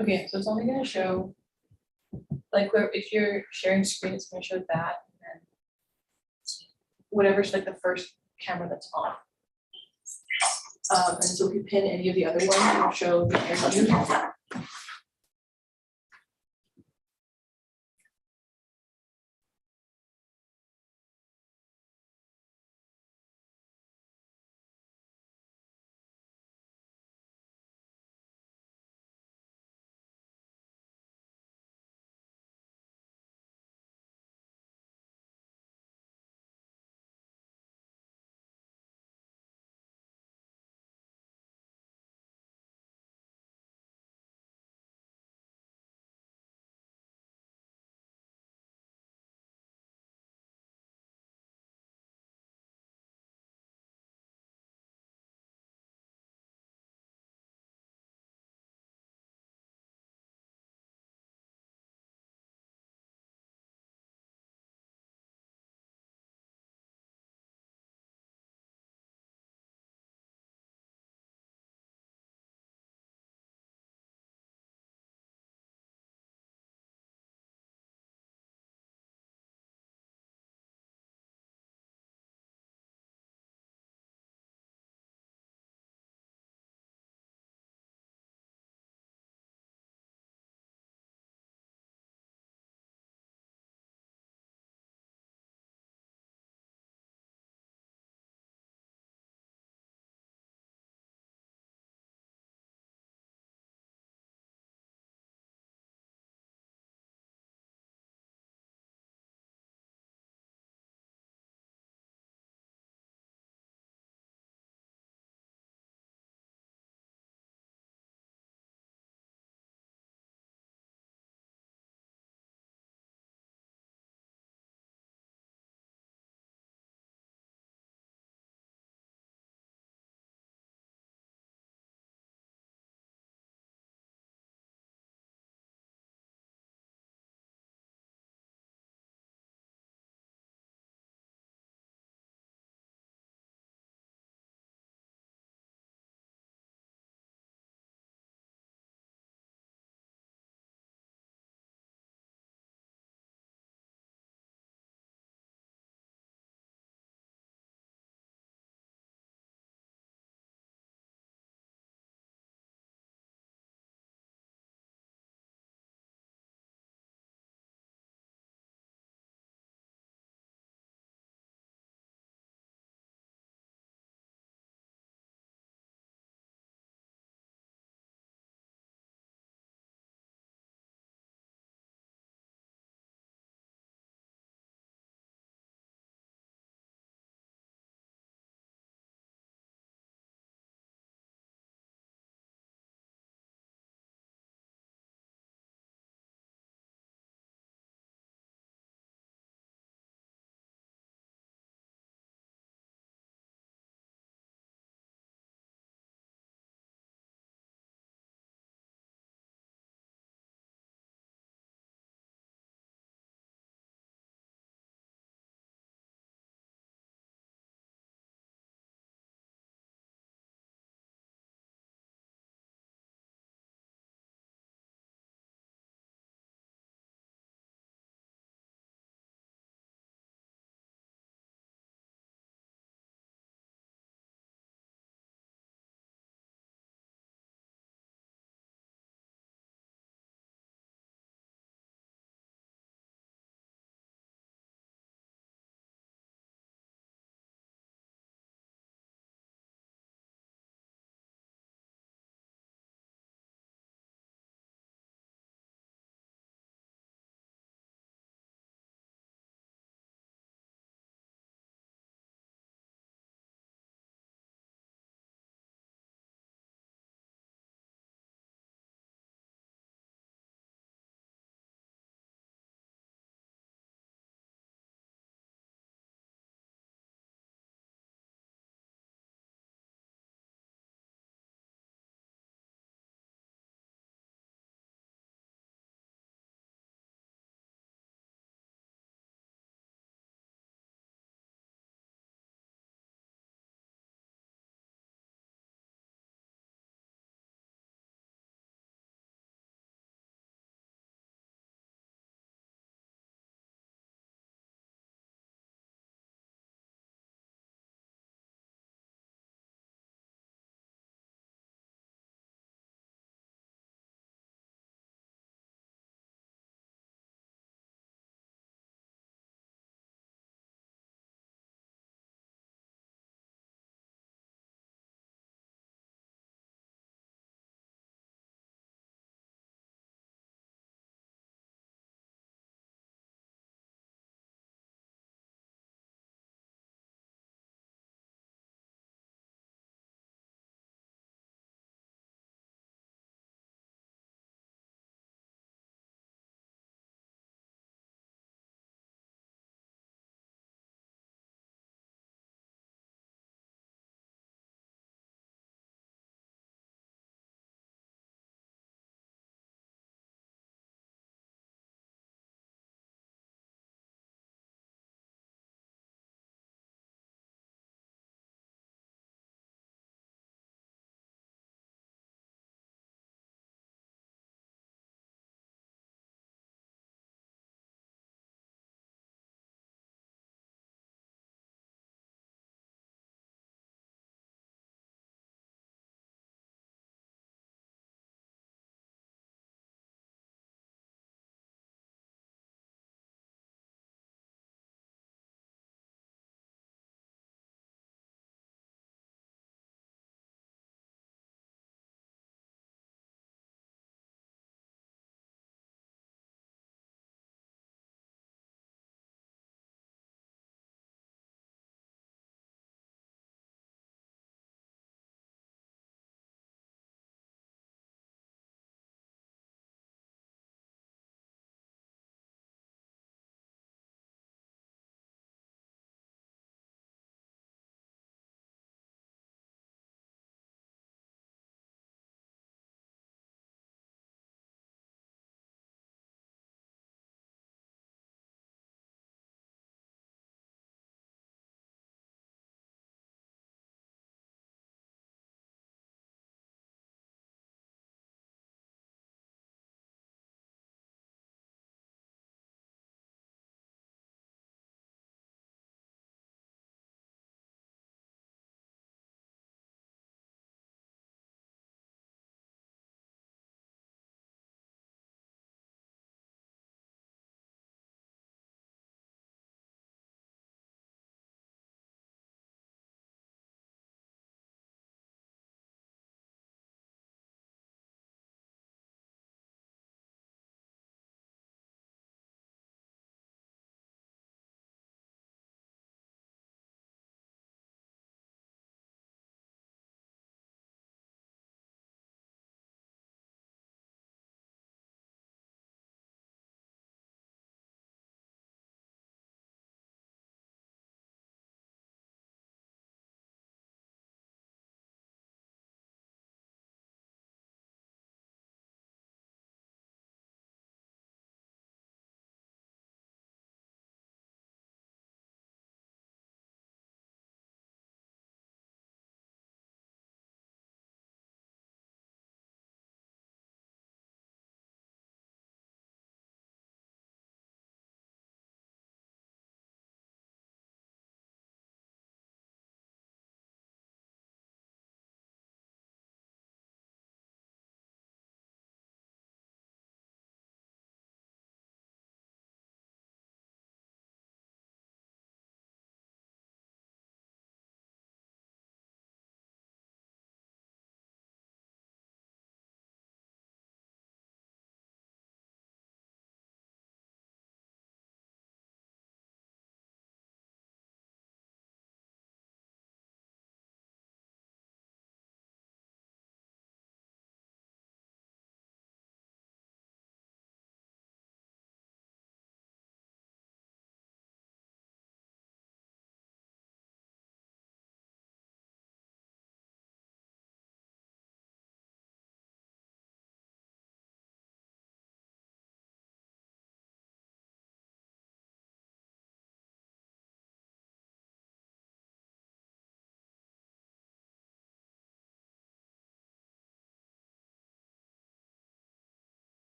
Okay, so it's only gonna show, like, where, if you're sharing screen, it's gonna show that, and then whatever's like the first camera that's on. And so if you pin any of the other ones, it'll show the air view.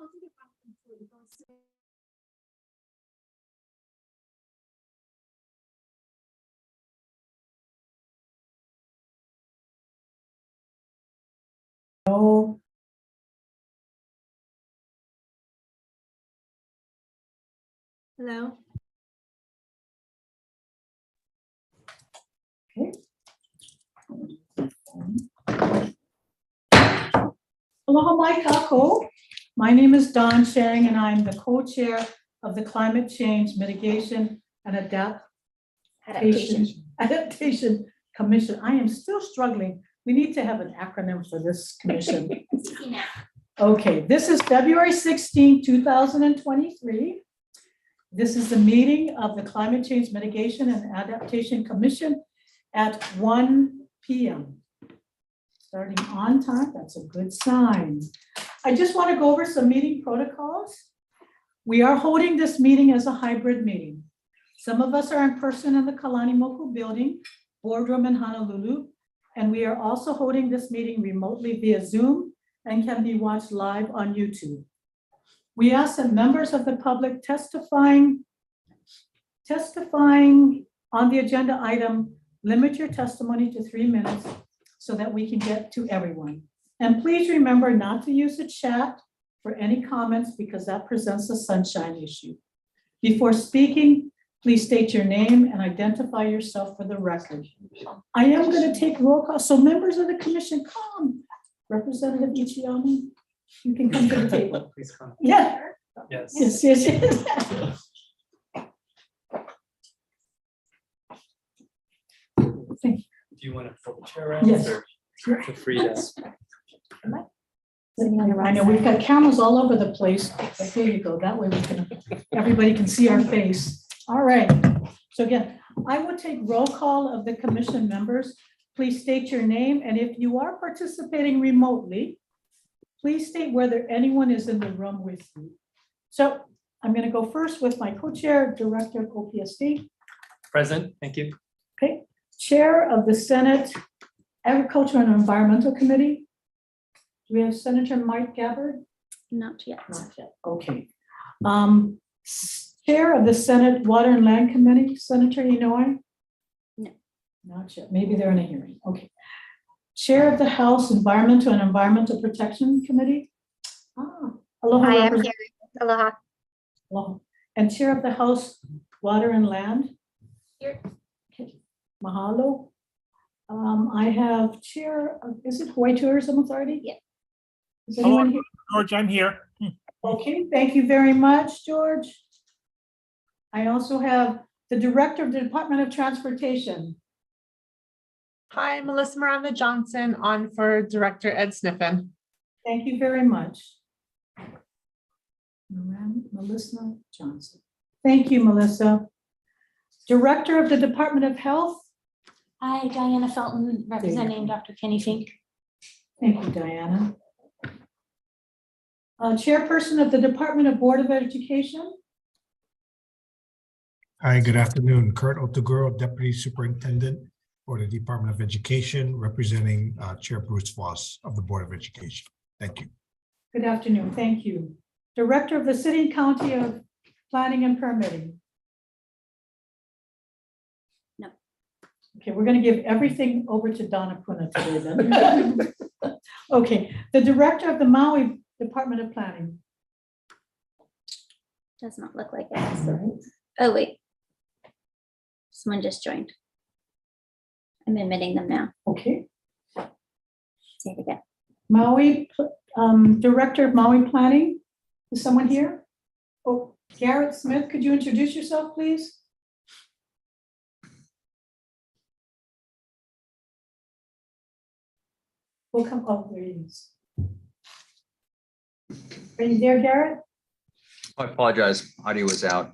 Oh. Hello. Okay. Aloha mai kako. My name is Dawn Chang, and I'm the co-chair of the Climate Change Mitigation and Adaptation Commission. I am still struggling. We need to have an acronym for this commission. CCMAC. Okay, this is February 16, 2023. This is the meeting of the Climate Change Mitigation and Adaptation Commission at 1 p.m. Starting on time, that's a good sign. I just want to go over some meeting protocols. We are holding this meeting as a hybrid meeting. Some of us are in person in the Kalani Moku building, boardroom in Honolulu, and we are also holding this meeting remotely via Zoom and can be watched live on YouTube. We ask that members of the public testifying on the agenda item, limit your testimony to 3 minutes so that we can get to everyone. And please remember not to use the chat for any comments because that presents a sunshine issue. Before speaking, please state your name and identify yourself for the record. I am going to take roll call. So members of the commission, come. Representative Ichiyama, you can come to the table. Please come. Yeah. Yes. Yes. Thank you. Do you want to flip the chair around? Yes. Or feel free to. I know we've got cameras all over the place, but there you go. That way everybody can see our face. All right. So again, I will take roll call of the commission members. Please state your name, and if you are participating remotely, please state whether anyone is in the room with you. So I'm going to go first with my co-chair, Director of OPSD. Present, thank you. Okay, Chair of the Senate Agriculture and Environmental Committee. Do we have Senator Mike Gabbard? Not yet. Not yet. Okay. Chair of the Senate Water and Land Committee, Senator Inouye? No. Not yet. Maybe they're in a hearing. Okay. Chair of the House Environmental and Environmental Protection Committee? Aloha. I am here. Aloha. Aloha. And Chair of the House Water and Land? Here. Okay. Mahalo. I have Chair of, is it Hawaii Tourism Authority? Yeah. Is anyone here? George, I'm here. Okay, thank you very much, George. I also have the Director of the Department of Transportation. Hi, Melissa Miranda Johnson, on for Director Ed Sniffen. Thank you very much. Melissa Johnson. Thank you, Melissa. Director of the Department of Health. Hi, Diana Felton, representing Dr. Kenny Fink. Thank you, Diana. Chairperson of the Department of Board of Education. Hi, good afternoon. Kurt Otoguro, Deputy Superintendent for the Department of Education, representing Chair Bruce Voss of the Board of Education. Thank you. Good afternoon. Thank you. Director of the City and County of Planning and Permitting. No. Okay, we're going to give everything over to Donna Puna today then. Okay, the Director of the Maui Department of Planning. Does not look like it. Right. Oh, wait. Someone just joined. I'm admitting them now. Okay, Say it again. Maui, Director of Maui Planning. Is someone here? Oh, Garrett Smith, could you introduce yourself, please? We'll come, oh, there he is. Are you there, Garrett? I apologize, audio was out.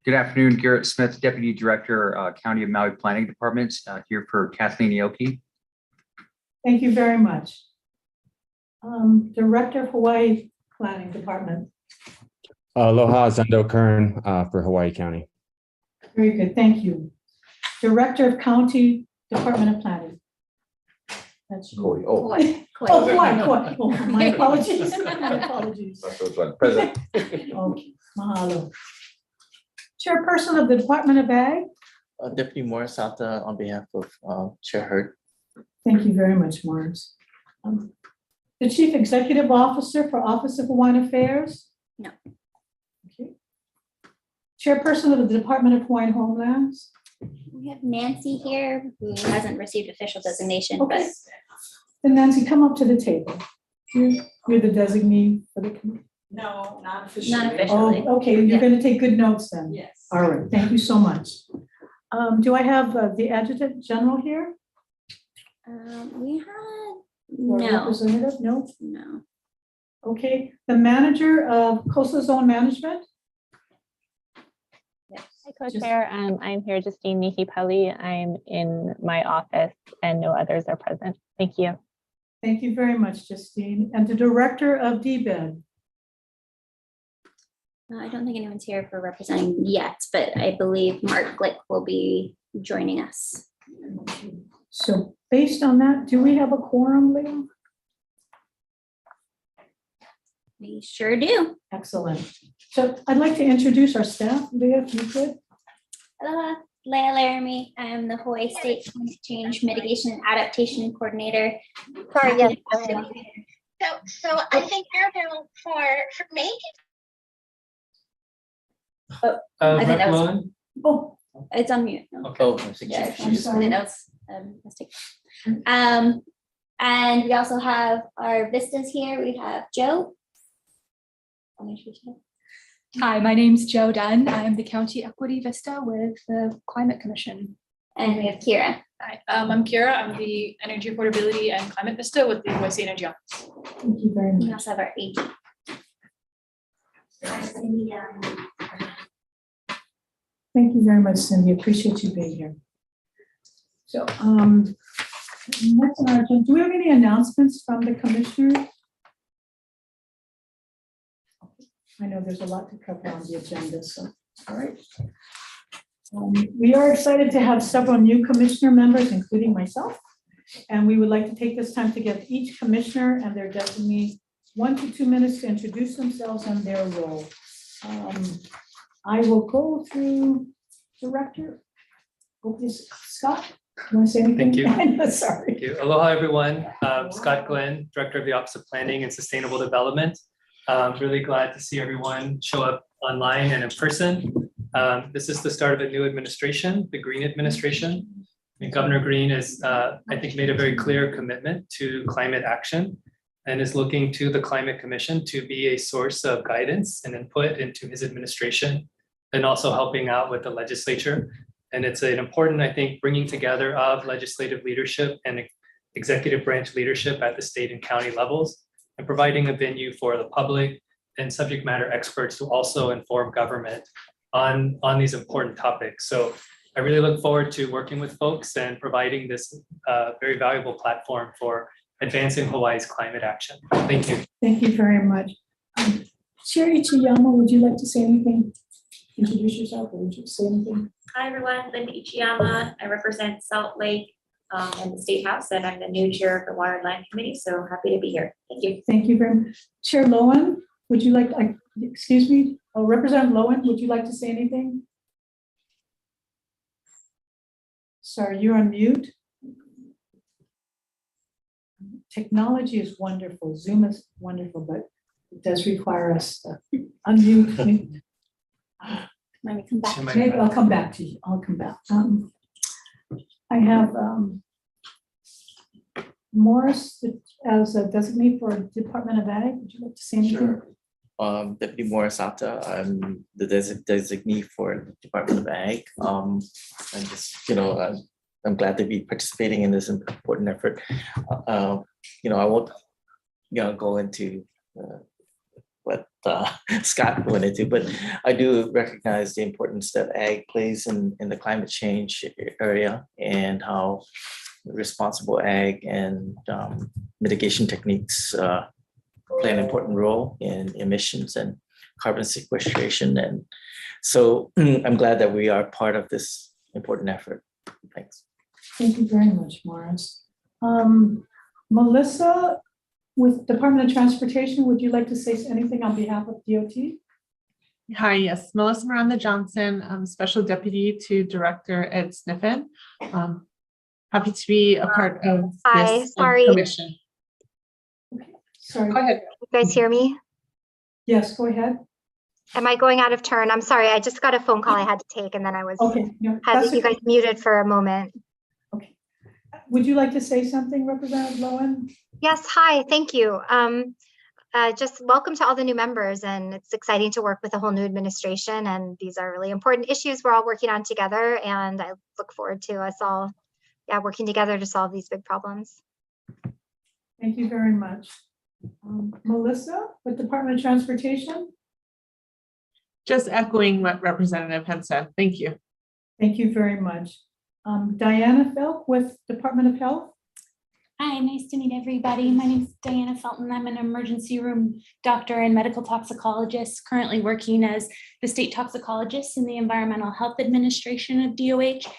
Good afternoon, Garrett Smith, Deputy Director, County of Maui Planning Department, here for Kathleen Ioki. Thank you very much. Director of Hawaii Planning Department. Aloha, Zendo Kern for Hawaii County. Very good, thank you. Director of County Department of Planning. That's you. Oh, Kauai. Oh, my apologies, my apologies. Present. Okay, mahalo. Chairperson of the Department of Ag, Deputy Morris Sata on behalf of Chair Hurd. thank you very much, Morris. The Chief Executive Officer for Office of Hawaiian Affairs? No. Okay. Chairperson of the Department of Hawaiian Homelands? We have Nancy here, who hasn't received official designation, but Okay. Then Nancy, come up to the table. You're the designee for the committee. No, not officially. not officially. Oh, okay, you're gonna take good notes then. Yes. All right, thank you so much. Do I have the Adjutant General here? We had, Or no, Representative? No? no. Okay, the Manager of Coastal Zone Management? Hi, Co-Chair. I'm here, Justine Nihipeli. I'm in my office and no others are present. Thank you. Thank you very much, Justine. And the Director of DBED? I don't think anyone's here for representing yet, but I believe Mark Glick will be joining us. So based on that, do we have a quorum, Leah? We sure do. Excellent. So I'd like to introduce our staff, Leah, if you could. Aloha, Leah Laramee. I am the Hawaii State Climate Change Mitigation and Adaptation Coordinator. Sorry, yes. So I think you're available for me. I think Rep. that was- Lowen? Oh, It's on mute. No. Okay. Oh, I think Yeah, she I'm just. sorry. that was a mistake. And we also have our vistas here. We have Joe. Hi, my name's Joe Dunn. I'm the County Equity Vista with the Climate Commission. And we have Kira. Hi, I'm Kira. I'm the Energy Affordability and Climate Vista with the Hawaii State Energy Office. thank you very We much. also have our agent. Thank you very much, Cindy. Appreciate you being here. So, next on our agenda, do we have any announcements from the commissioners? I know there's a lot to cover on the agenda, so, all right. We are excited to have several new commissioner members, including myself. And we would like to take this time to give each commissioner and their designee 1 to 2 minutes to introduce themselves and their role. I will go through Director. Scott, you want to say anything? Thank you. Sorry. Thank you. Aloha, everyone. Scott Glenn, Director of the Office of Planning and Sustainable Development. Really glad to see everyone show up online and in person. This is the start of a new administration, the Green administration. And Governor Green has, I think, made a very clear commitment to climate action and is looking to the Climate Commission to be a source of guidance and input into his administration and also helping out with the legislature. And it's an important, I think, bringing together of legislative leadership and executive branch leadership at the state and county levels and providing a venue for the public and subject matter experts to also inform government on these important topics. So I really look forward to working with folks and providing this very valuable platform for advancing Hawaii's climate action. Thank you. Thank you very much. Chair Ichiyama, would you like to say anything? Introduce yourself, or would you say anything? Hi, everyone. Linda Ichiyama. I represent Salt Lake and the State House, and I'm the new chair of the Water and Land Committee, so happy to be here. Thank you. Thank you very much. Chair Lowen, would you like, excuse me, Representative Lowen, would you like to say anything? Sorry, you're on mute. Technology is wonderful. Zoom is wonderful, but it does require us to unmute. Let me come back. She might- Maybe I'll come back to you. I'll come back. I have Morris as a designee for Department of Ag. Would you like to say anything? Sure. Deputy Morris Sata, I'm the designee for the Department of Ag. I'm just, I'm glad to be participating in this important effort. I won't, go into what Scott went into, but I do recognize the importance that ag plays in the climate change area and how responsible ag and mitigation techniques play an important role in emissions and carbon sequestration. And so I'm glad that we are part of this important effort. Thanks. Thank you very much, Morris. Melissa with Department of Transportation, would you like to say anything on behalf of DOT? Hi, yes, Melissa Miranda Johnson, Special Deputy to Director Ed Sniffen. Happy to be a part of Hi, this sorry. commission. Sorry. Go ahead. You guys hear me? Yes, go ahead. Am I going out of turn? I'm sorry, I just got a phone call I had to take and then I was, Okay. No, had that's you guys okay. muted for a moment. Okay. Would you like to say something, Representative Lowen? Yes, hi, thank you. Just welcome to all the new members, and it's exciting to work with a whole new administration, and these are really important issues we're all working on together, and I look forward to us all working together to solve these big problems. Thank you very much. Melissa, with Department of Transportation? Just echoing what Representative had said. Thank you. Thank you very much. Diana Felk with Department of Health? Hi, nice to meet everybody. My name is Diana Felton. I'm an emergency room doctor and medical toxicologist, currently working as the state toxicologist in the Environmental Health Administration of DOH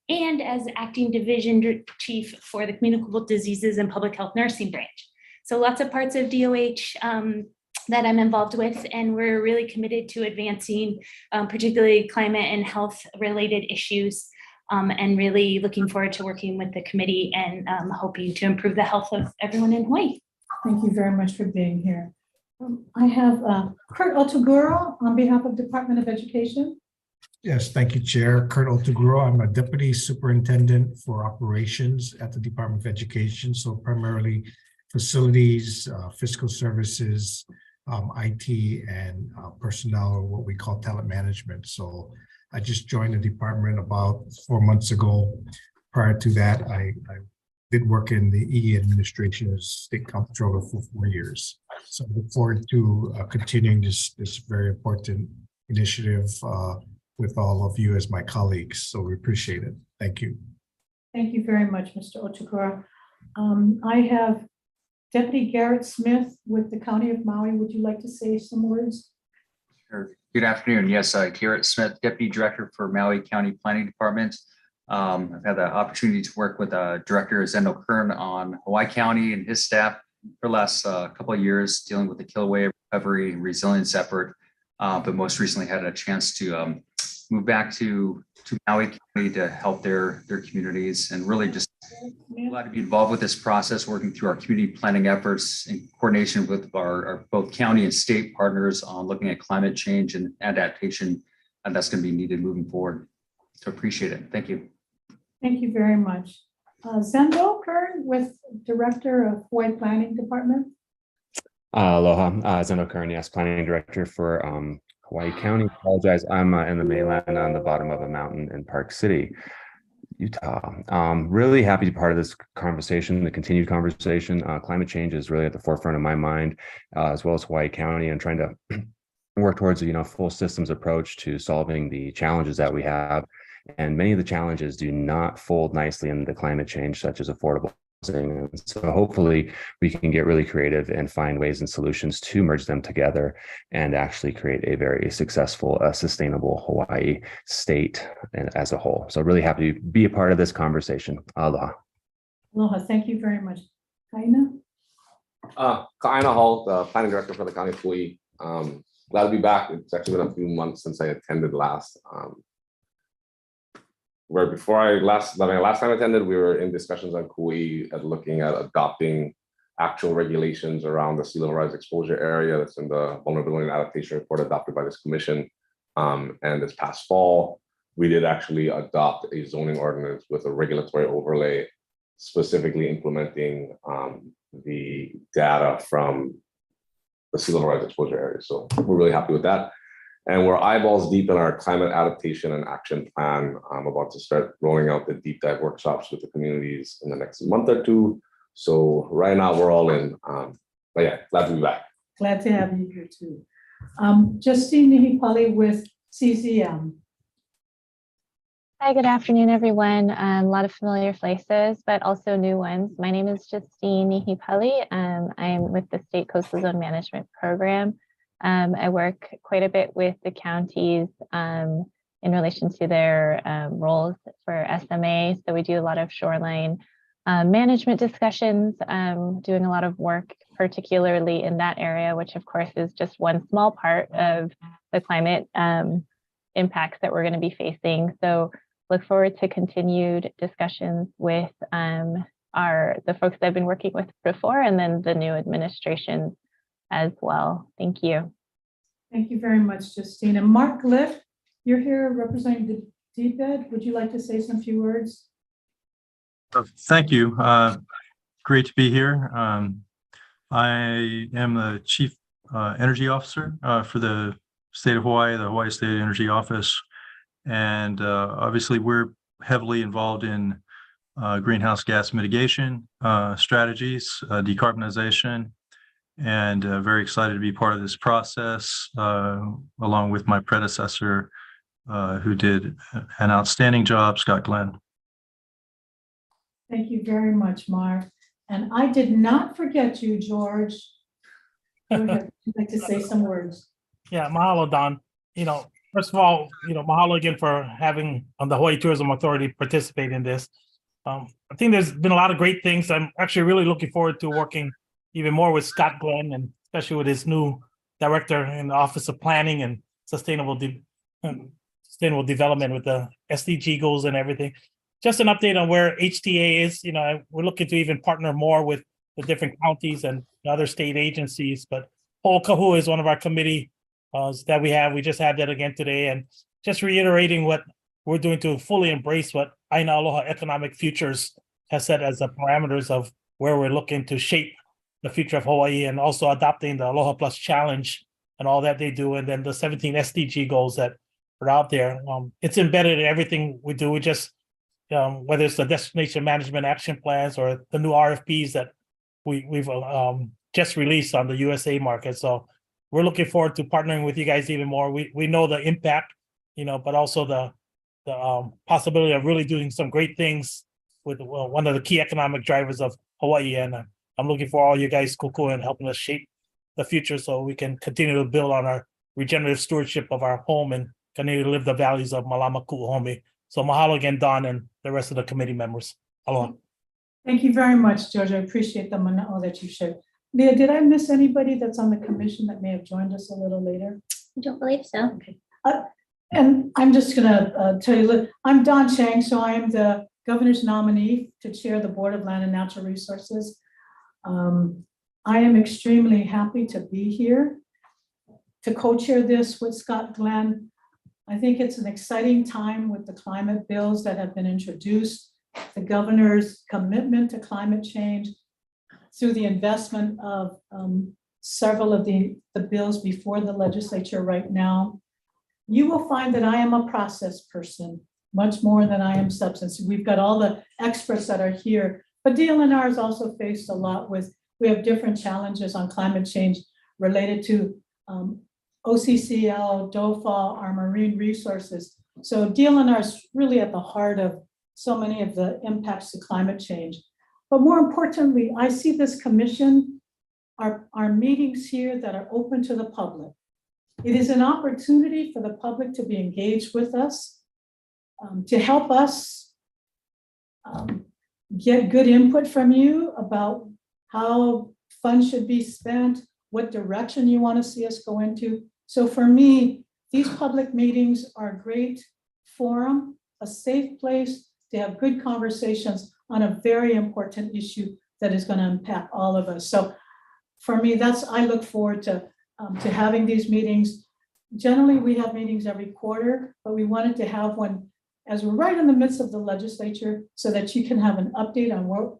and as acting division chief for the Communicable Diseases and Public Health Nursing branch. So lots of parts of DOH that I'm involved with, and we're really committed to advancing particularly climate and health related issues. And really looking forward to working with the committee and hoping to improve the health of everyone in Hawaii. Thank you very much for being here. I have Kurt Otoguro on behalf of Department of Education. Yes, thank you, Chair. Kurt Otoguro. I'm a Deputy Superintendent for Operations at the Department of Education. So primarily facilities, fiscal services, IT, and personnel, or what we call talent management. So I just joined the department about 4 months ago. Prior to that, I did work in the EE administration as state comptroller for 4 years. So I look forward to continuing this very important initiative with all of you as my colleagues. So we appreciate it. Thank you. Thank you very much, Mr. Otoguro. I have Deputy Garrett Smith with the County of Maui. Would you like to say some words? Sure. Good afternoon. Yes, Garrett Smith, Deputy Director for Maui County Planning Department. I've had the opportunity to work with Director Zendo Kern on Hawaii County and his staff for the last couple of years, dealing with the Kilauea recovery and resilience effort. But most recently had a chance to move back to Maui County to help their communities, and really just glad to be involved with this process, working through our community planning efforts in coordination with our both county and state partners on looking at climate change and adaptation, and that's going to be needed moving forward. So appreciate it. Thank you. Thank you very much. Zendo Kern with Director of Hawaii Planning Department. Aloha, Zendo Kern, yes, Planning Director for Hawaii County. Apologize, I'm in the mainland on the bottom of a mountain in Park City, Utah. Really happy to be part of this conversation, the continued conversation. Climate change is really at the forefront of my mind, as well as Hawaii County, and trying to work towards a full systems approach to solving the challenges that we have. And many of the challenges do not fold nicely into climate change, such as affordable housing. And so hopefully we can get really creative and find ways and solutions to merge them together and actually create a very successful, sustainable Hawaii state as a whole. So really happy to be a part of this conversation. Aloha. Aloha, thank you very much. Kaina? Kaina Hall, the Planning Director for the County of Kauai. Glad to be back. It's actually been a few months since I attended last. Where before last time I attended, we were in discussions on Kauai at looking at adopting actual regulations around the sea level rise exposure area that's in the Vulnerability and Adaptation Report adopted by this commission. And this past fall, we did actually adopt a zoning ordinance with a regulatory overlay, specifically implementing the data from the sea level rise exposure area. So we're really happy with that. And we're eyeballs deep in our climate adaptation and action plan. I'm about to start rolling out the deep dive workshops with the communities in the next month or two. So right now we're all in. But yeah, glad to be back. Glad to have you here too. Justine Nihipali with CCM. Hi, good afternoon, everyone. A lot of familiar faces, but also new ones. My name is Justine Nihipali. I'm with the State Coastal Zone Management Program. I work quite a bit with the counties in relation to their roles for SMA. So we do a lot of shoreline management discussions, doing a lot of work particularly in that area, which of course is just one small part of the climate impacts that we're going to be facing. So look forward to continued discussions with the folks that I've been working with before, and then the new administration as well. Thank you. Thank you very much, Justine. And Mark Gliff, you're here representing the DBED. Would you like to say some few words? Thank you. Great to be here. I am the Chief Energy Officer for the state of Hawaii, the Hawaii State Energy Office. And obviously we're heavily involved in greenhouse gas mitigation strategies, decarbonization, and very excited to be part of this process along with my predecessor who did an outstanding job, Scott Glenn. Thank you very much, Mark. And I did not forget you, George. Go ahead. Would you like to say some words? Yeah, mahalo, Don. First of all, mahalo again for having the Hawaii Tourism Authority participate in this. I think there's been a lot of great things. I'm actually really looking forward to working even more with Scott Glenn, and especially with his new director in the Office of Planning and Sustainable Development with the SDG goals and everything. Just an update on where HTA is. We're looking to even partner more with the different counties and other state agencies. But Ho'okahua is one of our committee that we have. We just had that again today, and just reiterating what we're doing to fully embrace what Aina Aloha Economic Futures has set as the parameters of where we're looking to shape the future of Hawaii, and also adopting the Aloha Plus Challenge and all that they do, and then the 17 SDG goals that are out there. It's embedded in everything we do. We just whether it's the destination management action plans or the new RFPs that we've just released on the USA market. So we're looking forward to partnering with you guys even more. We know the impact, but also the possibility of really doing some great things with one of the key economic drivers of Hawaii. And I'm looking for all you guys, Kuku, and helping us shape the future so we can continue to build on our regenerative stewardship of our home and continue to live the values of Malama Ku'uhomi. So mahalo again, Don, and the rest of the committee members. Aloha. Thank you very much, George. I appreciate the mana'o that you shared. Leah, did I miss anybody that's on the commission that may have joined us a little later? I don't believe so. Okay. And I'm just gonna tell you, I'm Don Chang, so I am the governor's nominee to chair the Board of Land and Natural Resources. I am extremely happy to be here to co-chair this with Scott Glenn. I think it's an exciting time with the climate bills that have been introduced, the governor's commitment to climate change through the investment of several of the bills before the legislature right now. You will find that I am a process person, much more than I am substance. We've got all the experts that are here, but DLNR has also faced a lot we have different challenges on climate change related to OCCL, DOFA, our marine resources. So DLNR is really at the heart of so many of the impacts to climate change. But more importantly, I see this commission, our meetings here that are open to the public. It is an opportunity for the public to be engaged with us, to help us get good input from you about how funds should be spent, what direction you want to see us go into. So for me, these public meetings are a great forum, a safe place to have good conversations on a very important issue that is going to impact all of us. So for me, I look forward to having these meetings. Generally, we have meetings every quarter, but we wanted to have one as we're right in the midst of the legislature so that you can have an update on what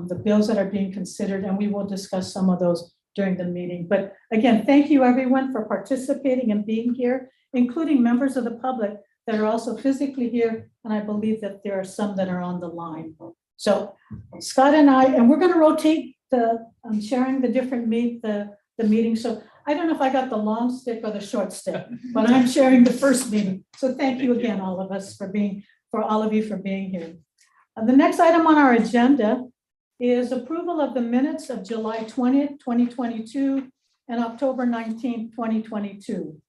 the bills that are being considered, and we will discuss some of those during the meeting. But again, thank you everyone for participating and being here, including members of the public that are also physically here, and I believe that there are some that are on the line. So Scott and we're going to rotate the sharing the different the meeting. So I don't know if I got the long stick or the short stick, but I'm sharing the first meeting. So thank you again, all of us, for all of you for being here. The next item on our agenda is approval of the minutes of July 20th, 2022 and October 19th, 2022.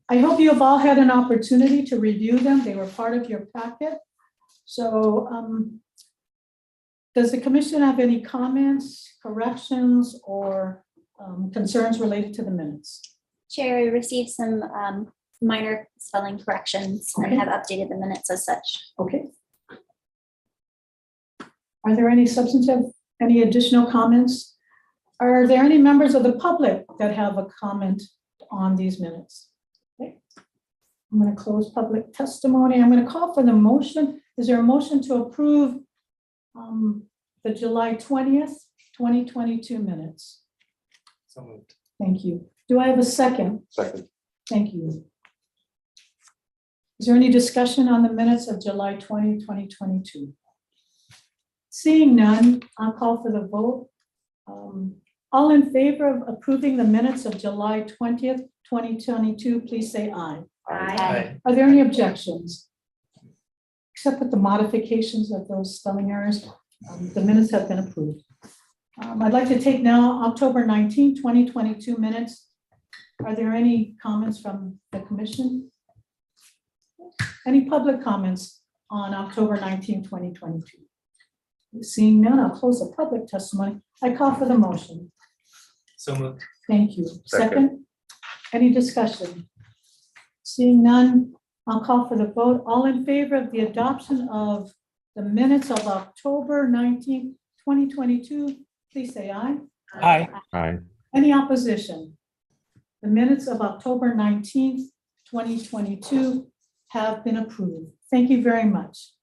I hope you have all had an opportunity to review them. They were part of your packet. So Does the commission have any comments, corrections, or concerns related to the minutes? Chair, we received some minor spelling corrections and Okay. have updated the minutes as such. Okay. Are there any any additional comments? Are there any members of the public that have a comment on these minutes? Okay. I'm going to close public testimony. I'm going to call for the motion. Is there a motion to approve the July 20th, 2022 minutes? So moved. Thank you. Do I have a second? Second. Thank you. Is there any discussion on the minutes of July 20, 2022? Seeing none, I'll call for the vote. All in favor of approving the minutes of July 20th, 2022, please say aye. Aye. Are there any objections? Except with the modifications of those spelling errors, the minutes have been approved. I'd like to take now October 19, 2022 minutes. Are there any comments from the commission? Any public comments on October 19, 2022? Seeing none, I'll close the public testimony. I call for the motion. So moved. Thank you. Second. Second, any discussion? Seeing none, I'll call for the vote. All in favor of the adoption of the minutes of October 19, 2022, please say aye. Aye. Aye. Any opposition? The minutes of October 19th, 2022 have been approved. Thank you very much.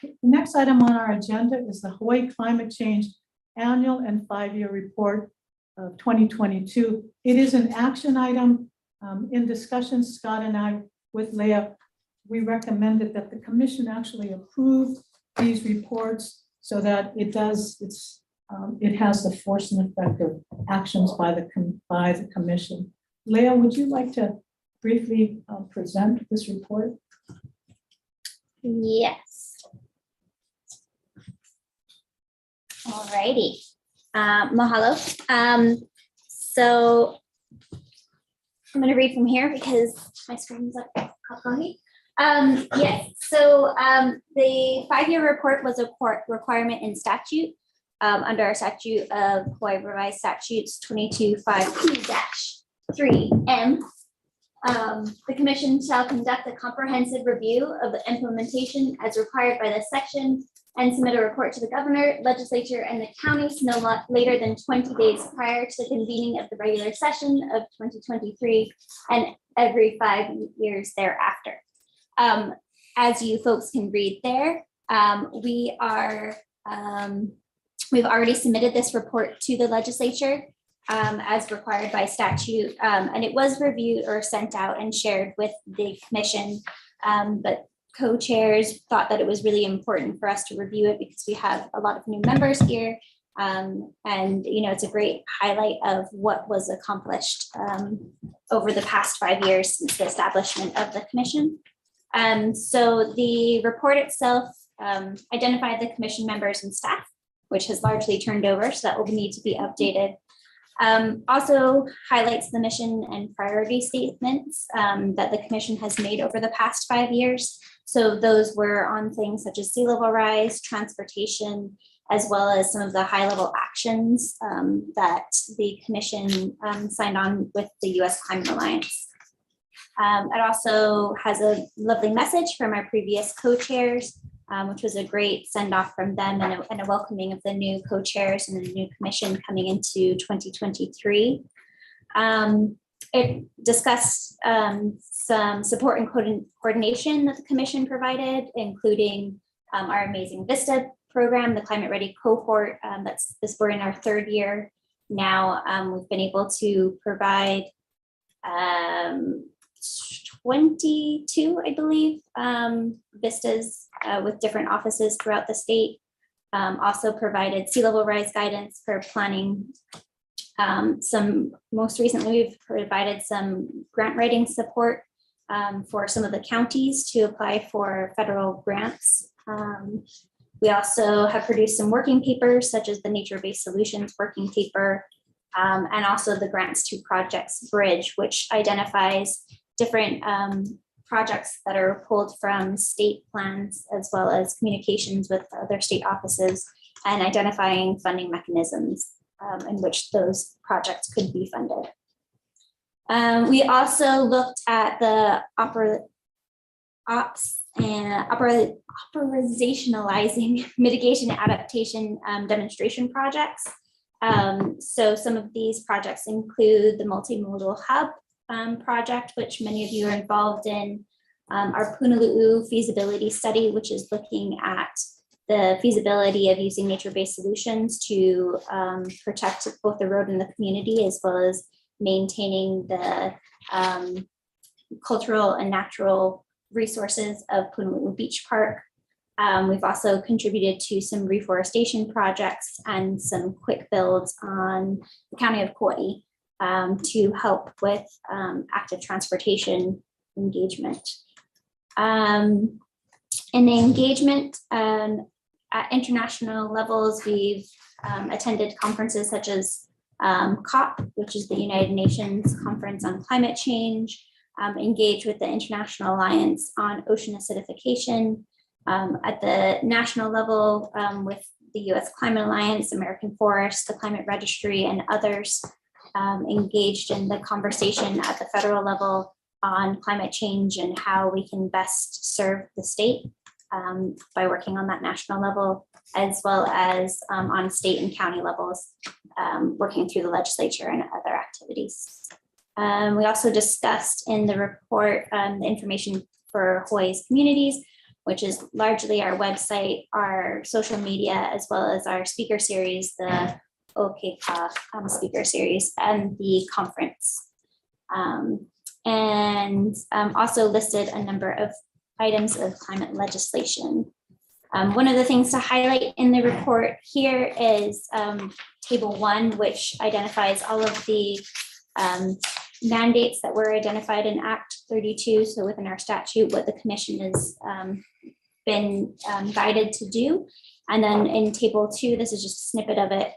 The next item on our agenda is the Hawaii Climate Change Annual and 5-Year Report of 2022. It is an action item. In discussion, Scott and I with Leah, we recommended that the commission actually approve these reports so that it has the force and effect of actions by the commission. Leah, would you like to briefly present this report? Yes. Alrighty. Mahalo. So I'm going to read from here because my screen's up. Yes. So the 5-year report was a requirement in statute under our statute of Hawaii Revised Statutes 2252-3M. The commission shall conduct a comprehensive review of the implementation as required by this section and submit a report to the governor, legislature, and the counties no later than 20 days prior to the convening of the regular session of 2023 and every 5 years thereafter. As you folks can read there, we've already submitted this report to the legislature as required by statute, and it was reviewed or sent out and shared with the commission, but co-chairs thought that it was really important for us to review it because we have a lot of new members here, and it's a great highlight of what was accomplished over the past 5 years since the establishment of the commission. So the report itself identified the commission members and staff, which has largely turned over, so that will need to be updated. Also highlights the mission and priority statements that the commission has made over the past 5 years. So those were on things such as sea level rise, transportation, as well as some of the high level actions that the commission signed on with the U.S. Climate Alliance. It also has a lovely message from our previous co-chairs, which was a great send off from them and a welcoming of the new co-chairs and the new commission coming into 2023. It discussed some support and coordination that the commission provided, including our amazing VISTA program, the Climate Ready cohort. We're in our 3rd year now. We've been able to provide 22, I believe, vistas with different offices throughout the state. Also provided sea level rise guidance for planning. Most recently, we've provided some grant writing support for some of the counties to apply for federal grants. We also have produced some working papers, such as the Nature-Based Solutions working paper, and also the Grants to Projects Bridge, which identifies different projects that are pulled from state plans, as well as communications with other state offices and identifying funding mechanisms in which those projects could be funded. We also looked at the operationalizing mitigation and adaptation demonstration projects. So some of these projects include the multimodal hub project, which many of you are involved in, our Punalu'u feasibility study, which is looking at the feasibility of using nature-based solutions to protect both the road and the community, as well as maintaining the cultural and natural resources of Punalu'u Beach Park. We've also contributed to some reforestation projects and some quick builds on the County of Hawai'i to help with active transportation engagement. In the engagement at international levels, we've attended conferences such as COP, which is the United Nations Conference on Climate Change, engaged with the International Alliance on Ocean Acidification, at the national level with the US Climate Alliance, American Forests, the Climate Registry, and others engaged in the conversation at the federal level on climate change and how we can best serve the state by working on that national level, as well as on state and county levels, working through the legislature and other activities. We also discussed in the report the information for Hawaii's communities, which is largely our website, our social media, as well as our speaker series, the OKPA speaker series, and the conference. And also listed a number of items of climate legislation. One of the things to highlight in the report here is Table 1, which identifies all of the mandates that were identified in Act 32. So within our statute, what the commission has been guided to do. And then in Table 2, this is just a snippet of it.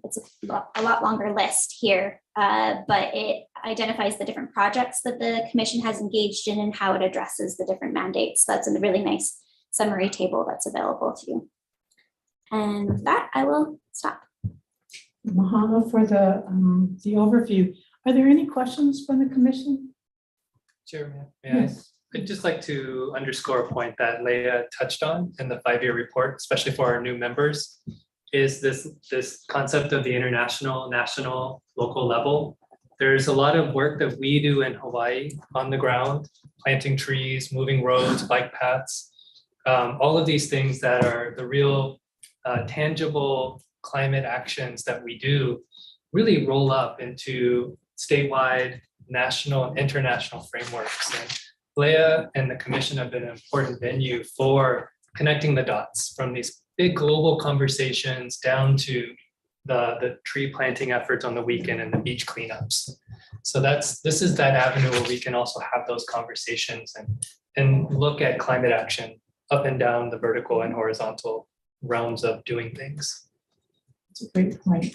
It's a lot longer list here, but it identifies the different projects that the commission has engaged in and how it addresses the different mandates. That's a really nice summary table that's available to you. And with that, I will stop. Mahalo for the overview. Are there any questions from the commission? Chairman, yes. I'd just like to underscore a point that Leah touched on in the 5-year report, especially for our new members, is this concept of the international, national, local level. There's a lot of work that we do in Hawaii on the ground, planting trees, moving roads, bike paths, all of these things that are the real tangible climate actions that we do really roll up into statewide, national, and international frameworks. And Leah and the commission have been an important venue for connecting the dots from these big global conversations down to the tree planting efforts on the weekend and the beach cleanups. So this is that avenue where we can also have those conversations and look at climate action up and down the vertical and horizontal realms of doing things. That's a great point.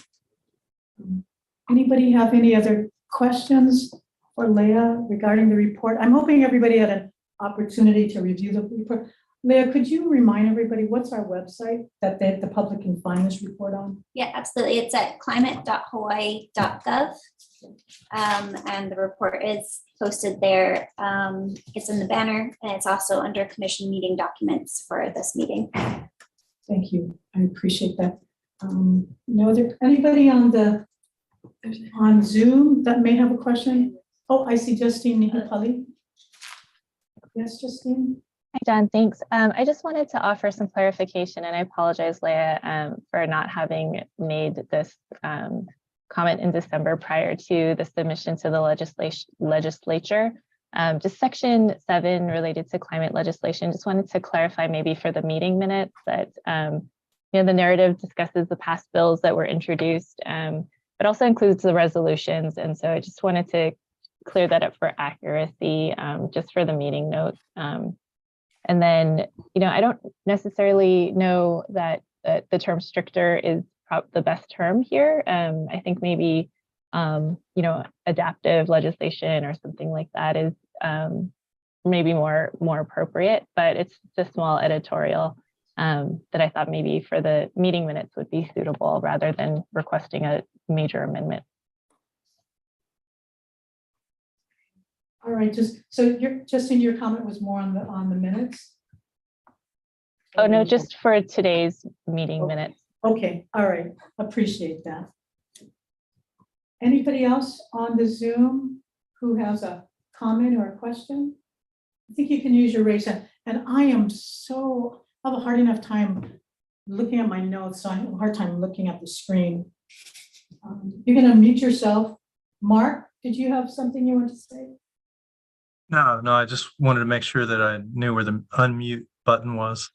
Anybody have any other questions for Leah regarding the report? I'm hoping everybody had an opportunity to review the report. Leah, could you remind everybody what's our website that the public can find this report on? Yeah, absolutely. It's at climate.hawaii.gov. And the report is posted there. It's in the banner, and it's also under commission meeting documents for this meeting. Thank you. I appreciate that. No other, anybody on Zoom that may have a question? Oh, I see Justine Nihipali. Yes, Justine. Hi, John. Thanks. I just wanted to offer some clarification, and I apologize, Leah, for not having made this comment in December prior to the submission to the legislature. Just Section 7 related to climate legislation. Just wanted to clarify maybe for the meeting minutes that the narrative discusses the past bills that were introduced, but also includes the resolutions. And so I just wanted to clear that up for accuracy, just for the meeting notes. And then, I don't necessarily know that the term stricter is the best term here. I think maybe, adaptive legislation or something like that is maybe more appropriate, but it's just a small editorial that I thought maybe for the meeting minutes would be suitable rather than requesting a major amendment. All right, Justine, your comment was more on the minutes? Oh, no, just for today's meeting minutes. Okay, all right, appreciate that. Anybody else on the Zoom who has a comment or a question? I think you can use your raise hand. And I have a hard enough time looking at my notes, so I have a hard time looking at the screen. You're gonna mute yourself. Mark, did you have something you want to say? No, I just wanted to make sure that I knew where the unmute button was.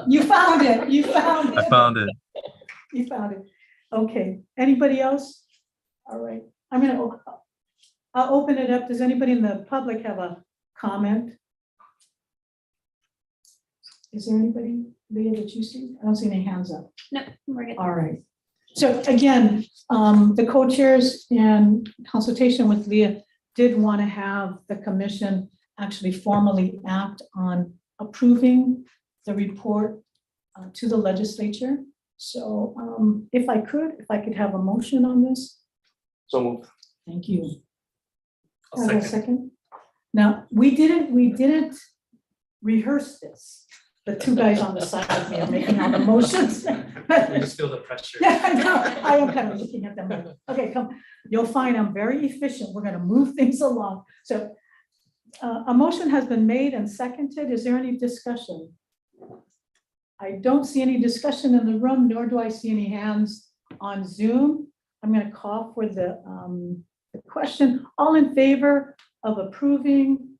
You found it. You found it. I found it. You found it. Okay. Anybody else? All right. I'll open it up. Does anybody in the public have a comment? Is there anybody, Leah, that you see? I don't see any hands up. No, we're good. All right. So again, the co-chairs in consultation with Leah did want to have the commission actually formally act on approving the report to the legislature. So if I could have a motion on this. So moved. Thank you. I'll Have a second. second. Now, we didn't rehearse this. The two guys on the side of me are making all the motions. We just feel the pressure. Yeah, I know. I am kind of looking at them. Like, okay, come. You'll find I'm very efficient. We're going to move things along. So a motion has been made and seconded. Is there any discussion? I don't see any discussion in the room, nor do I see any hands on Zoom. I'm going to call for the question. All in favor of approving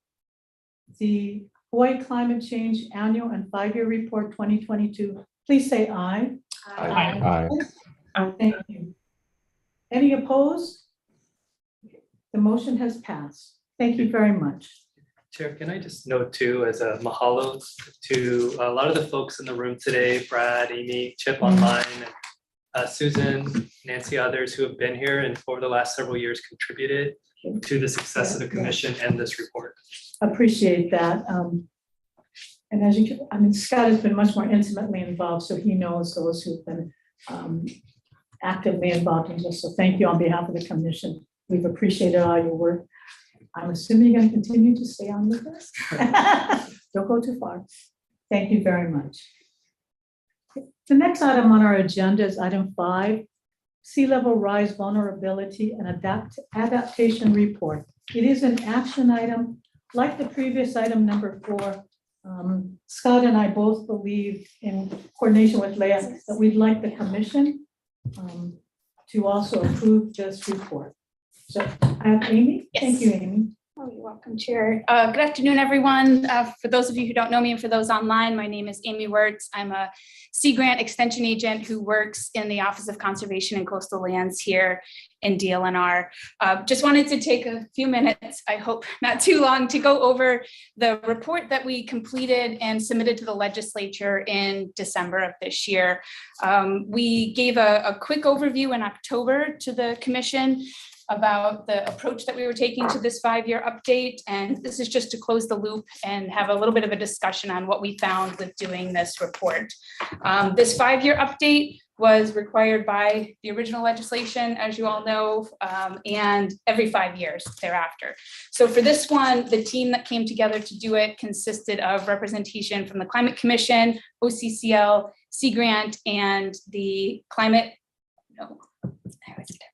the Hawaii Climate Change Annual and 5-Year Report 2022, please say aye. Aye. Thank you. Any opposed? The motion has passed. Thank you very much. Chair, can I just note too, as a mahalo to a lot of the folks in the room today, Brad, Amy, Chip online, and Susan, Nancy, others who have been here and over the last several years contributed to the success of the commission and this report. Appreciate that. And as you can, Scott has been much more intimately involved, so he knows those who've been actively involved in this. So thank you on behalf of the commission. We've appreciated all your work. I'm assuming you're going to continue to stay on with us. Don't go too far. Thank you very much. The next item on our agenda is item 5, Sea Level Rise Vulnerability and Adaptation Report. It is an action item. Like the previous item number 4, Scott and I both believe, in coordination with Leah, that we'd like the commission to also approve this report. So I have Amy. Yes. Thank you, Amy. Oh, you're welcome, Chair. Good afternoon, everyone. For those of you who don't know me and for those online, my name is Amy Wirts. I'm a Sea Grant Extension Agent who works in the Office of Conservation and Coastal Lands here in DLNR. Just wanted to take a few minutes, I hope not too long, to go over the report that we completed and submitted to the legislature in December of this year. We gave a quick overview in October to the commission about the approach that we were taking to this 5-year update. And this is just to close the loop and have a little bit of a discussion on what we found with doing this report. This 5-year update was required by the original legislation, as you all know, and every 5 years thereafter. So for this one, the team that came together to do it consisted of representation from the Climate Commission, OCCL, Sea Grant, and the Climate,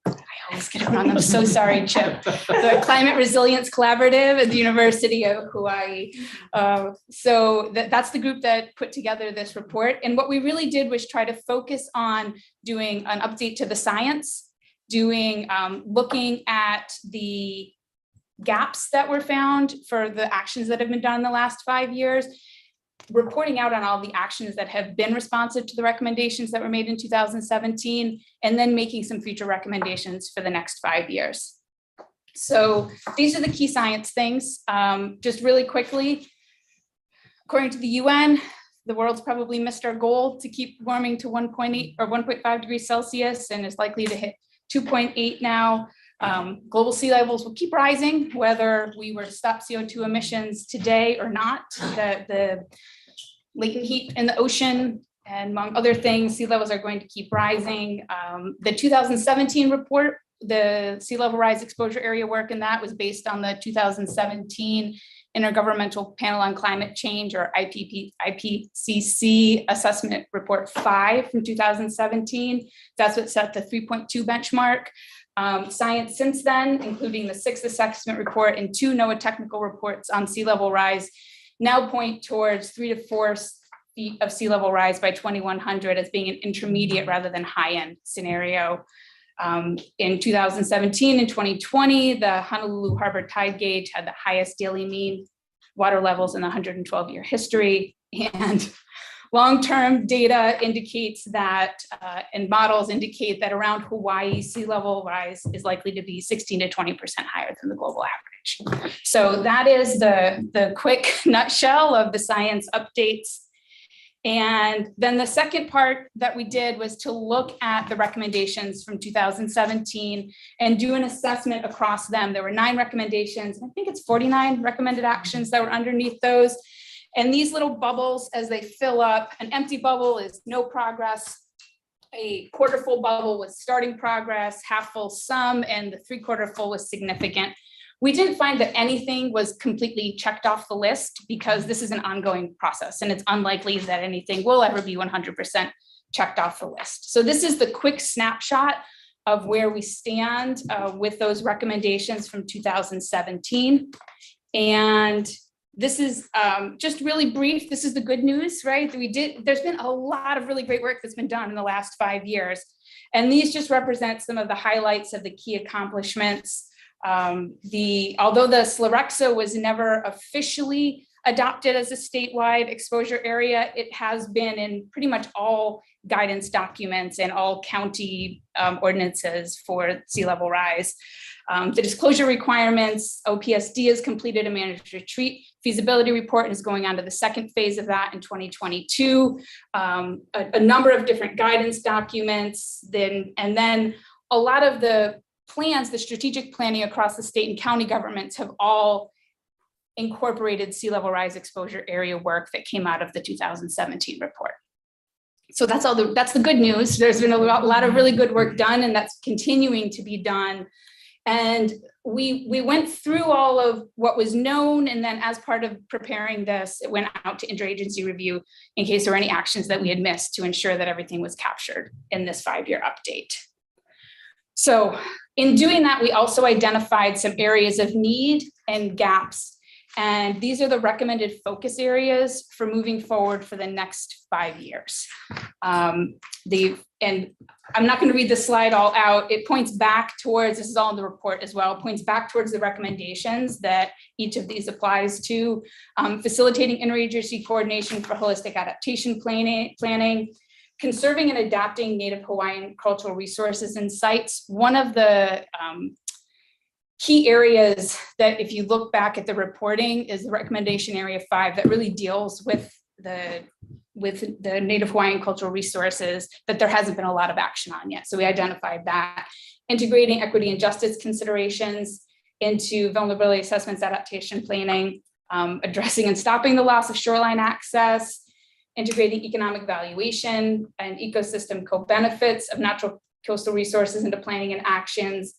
I always get it wrong. I'm so sorry, Chip. The Climate Resilience Collaborative at the University of Hawaii. So that's the group that put together this report. And what we really did was try to focus on doing an update to the science, looking at the gaps that were found for the actions that have been done in the last 5 years, reporting out on all the actions that have been responsive to the recommendations that were made in 2017, and then making some future recommendations for the next 5 years. So these are the key science things. Just really quickly, according to the UN, the world's probably missed our goal to keep warming to 1.8 or 1.5 degrees Celsius and is likely to hit 2.8 now. Global sea levels will keep rising, whether we were to stop CO2 emissions today or not. The latent heat in the ocean, and among other things, sea levels are going to keep rising. The 2017 report, the sea level rise exposure area work in that was based on the 2017 Intergovernmental Panel on Climate Change, or IPCC Assessment Report 5 from 2017. That's what set the 3.2 benchmark. Science since then, including the 6th assessment report and 2 NOAA technical reports on sea level rise, now point towards 3 to 4 feet of sea level rise by 2100 as being an intermediate rather than high-end scenario. In 2017 and 2020, the Honolulu Harbor tide gauge had the highest daily mean water levels in the 112-year history. And long-term data indicates that, and models indicate that around Hawaii, sea level rise is likely to be 16 to 20% higher than the global average. So that is the quick nutshell of the science updates. And then the second part that we did was to look at the recommendations from 2017 and do an assessment across them. There were 9 recommendations. I think it's 49 recommended actions that were underneath those. And these little bubbles, as they fill up, an empty bubble is no progress. A quarter full bubble was starting progress, half full some, and the 3/4 full was significant. We didn't find that anything was completely checked off the list because this is an ongoing process and it's unlikely that anything will ever be 100% checked off the list. So this is the quick snapshot of where we stand with those recommendations from 2017. And this is just really brief. This is the good news, right? There's been a lot of really great work that's been done in the last 5 years. And these just represent some of the highlights of the key accomplishments. Although the SLREXA was never officially adopted as a statewide exposure area, it has been in pretty much all guidance documents and all county ordinances for sea level rise. The disclosure requirements, OPSD has completed a managed retreat feasibility report and is going on to the second phase of that in 2022. A number of different guidance documents, and then a lot of the plans, the strategic planning across the state and county governments have all incorporated sea level rise exposure area work that came out of the 2017 report. So that's the good news. There's been a lot of really good work done, and that's continuing to be done. And we went through all of what was known, and then as part of preparing this, it went out to interagency review in case there were any actions that we had missed to ensure that everything was captured in this 5-year update. So in doing that, we also identified some areas of need and gaps. And these are the recommended focus areas for moving forward for the next 5 years. And I'm not going to read the slide all out. It points back towards, this is all in the report as well, points back towards the recommendations that each of these applies to. Facilitating interagency coordination for holistic adaptation planning, conserving and adapting Native Hawaiian cultural resources and sites. One of the key areas that, if you look back at the reporting, is the recommendation area 5 that really deals with the Native Hawaiian cultural resources that there hasn't been a lot of action on yet. So we identified that. Integrating equity and justice considerations into vulnerability assessments, adaptation planning, addressing and stopping the loss of shoreline access, integrating economic valuation and ecosystem co-benefits of natural coastal resources into planning and actions,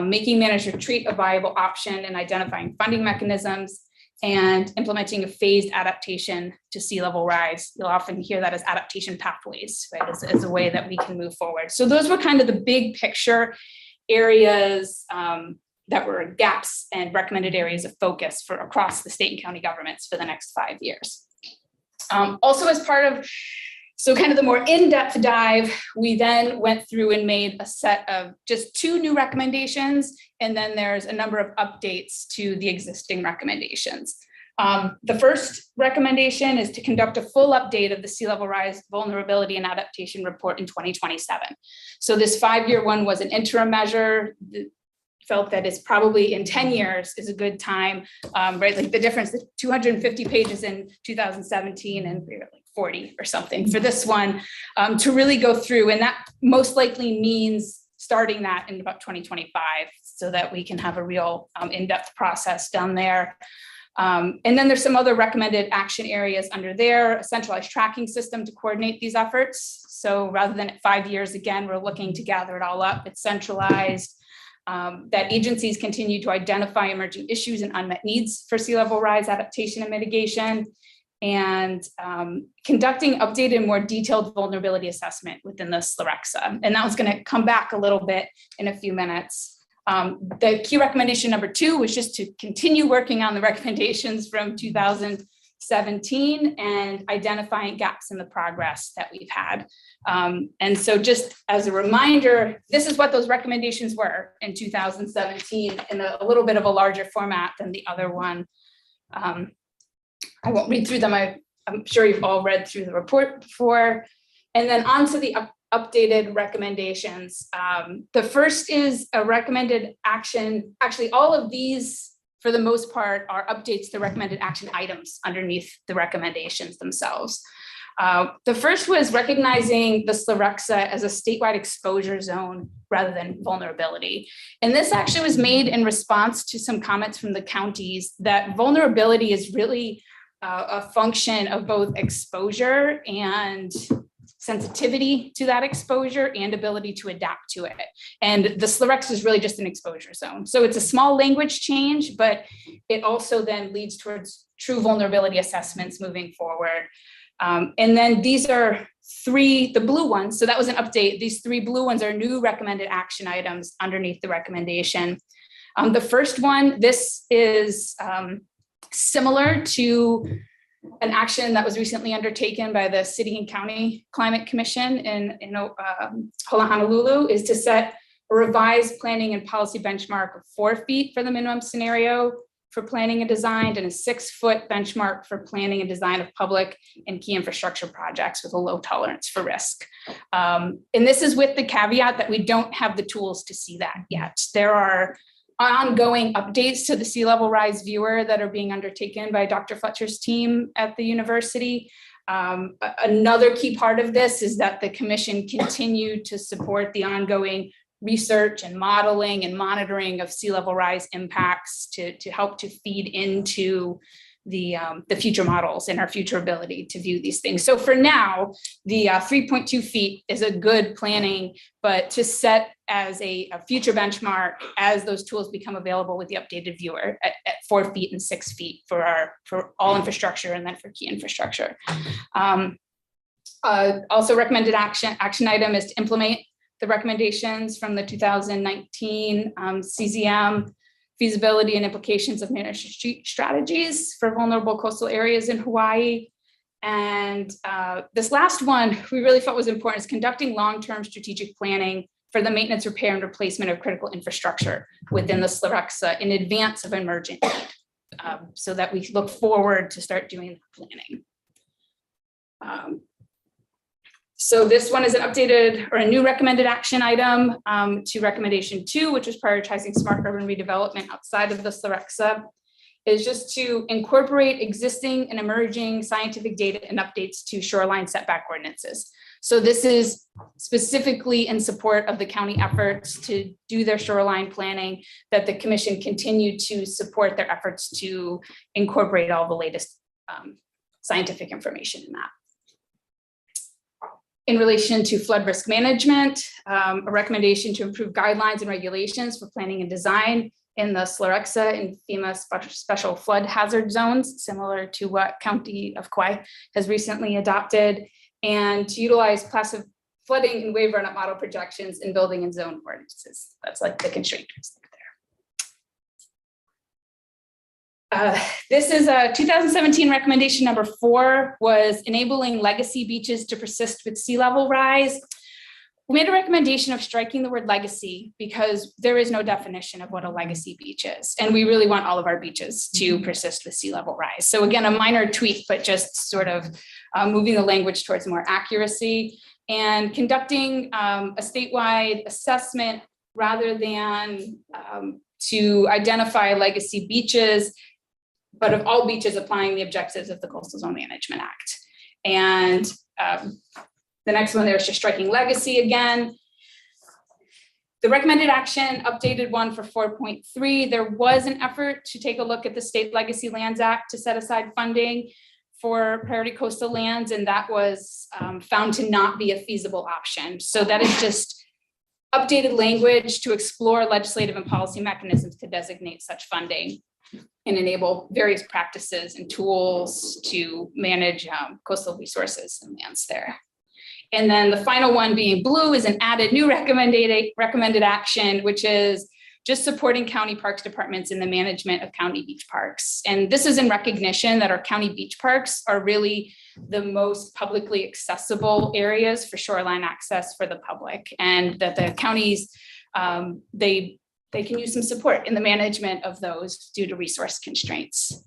making managed retreat a viable option and identifying funding mechanisms, and implementing a phased adaptation to sea level rise. You'll often hear that as adaptation pathways, right, as a way that we can move forward. So those were kind of the big picture areas that were gaps and recommended areas of focus for across the state and county governments for the next 5 years. Also, as part of, so kind of the more in-depth dive, we then went through and made a set of just 2 new recommendations, and then there's a number of updates to the existing recommendations. The first recommendation is to conduct a full update of the sea level rise vulnerability and adaptation report in 2027. So this 5-year one was an interim measure. Felt that it's probably in 10 years is a good time, right? Like the difference, the 250 pages in 2017 and like 40 or something for this one, to really go through. And that most likely means starting that in about 2025 so that we can have a real in-depth process down there. And then there's some other recommended action areas under there, a centralized tracking system to coordinate these efforts. So rather than at 5 years, again, we're looking to gather it all up. It's centralized. That agencies continue to identify emerging issues and unmet needs for sea level rise adaptation and mitigation, and conducting updated and more detailed vulnerability assessment within the SLREXA. And that was going to come back a little bit in a few minutes. The key recommendation number 2 was just to continue working on the recommendations from 2017 and identifying gaps in the progress that we've had. And so just as a reminder, this is what those recommendations were in 2017 in a little bit of a larger format than the other one. I won't read through them. I'm sure you've all read through the report before. And then on to the updated recommendations. The first is a recommended action. Actually, all of these, for the most part, are updates to recommended action items underneath the recommendations themselves. The first was recognizing the SLREXA as a statewide exposure zone rather than vulnerability. And this actually was made in response to some comments from the counties that vulnerability is really a function of both exposure and sensitivity to that exposure and ability to adapt to it. And the SLREXA is really just an exposure zone. So it's a small language change, but it also then leads towards true vulnerability assessments moving forward. And then these are the blue ones. So that was an update. These 3 blue ones are new recommended action items underneath the recommendation. The first one, this is similar to an action that was recently undertaken by the City and County Climate Commission in Honolulu, is to set a revised planning and policy benchmark of 4 feet for the minimum scenario for planning and design, and a 6-foot benchmark for planning and design of public and key infrastructure projects with a low tolerance for risk. And this is with the caveat that we don't have the tools to see that yet. There are ongoing updates to the sea level rise viewer that are being undertaken by Dr. Fletcher's team at the university. Another key part of this is that the commission continued to support the ongoing research and modeling and monitoring of sea level rise impacts to help to feed into the future models and our future ability to view these things. So for now, the 3.2 feet is a good planning, but to set as a future benchmark as those tools become available with the updated viewer at 4 feet and 6 feet for all infrastructure and then for key infrastructure. Also recommended action item is to implement the recommendations from the 2019 CCMAC feasibility and implications of management strategies for vulnerable coastal areas in Hawaii. And this last one we really felt was important, is conducting long-term strategic planning for the maintenance, repair, and replacement of critical infrastructure within the SLREXA in advance of emergent need, so that we look forward to start doing the planning. So this one is an updated or a new recommended action item to recommendation 2, which is prioritizing smart urban redevelopment outside of the SLREXA, is just to incorporate existing and emerging scientific data and updates to shoreline setback ordinances. So this is specifically in support of the county efforts to do their shoreline planning, that the commission continued to support their efforts to incorporate all the latest scientific information in that. In relation to flood risk management, a recommendation to improve guidelines and regulations for planning and design in the SLREXA and FEMA special flood hazard zones, similar to what County of Kauai has recently adopted, and to utilize passive flooding and wave runout model projections in building and zone ordinances. That's like the constraint there. This is a 2017 recommendation number 4, was enabling legacy beaches to persist with sea level rise. We made a recommendation of striking the word legacy because there is no definition of what a legacy beach is. And we really want all of our beaches to persist with sea level rise. So again, a minor tweak, but just sort of moving the language towards more accuracy, and conducting a statewide assessment rather than to identify legacy beaches, but of all beaches applying the objectives of the Coastal Zone Management Act. And the next one there is just striking legacy again. The recommended action, updated one for 4.3, there was an effort to take a look at the State Legacy Lands Act to set aside funding for priority coastal lands, and that was found to not be a feasible option. So that is just updated language to explore legislative and policy mechanisms to designate such funding and enable various practices and tools to manage coastal resources and lands there. And then the final one being blue is an added new recommended action, which is just supporting county parks departments in the management of county beach parks. And this is in recognition that our county beach parks are really the most publicly accessible areas for shoreline access for the public, and that the counties, they can use some support in the management of those due to resource constraints.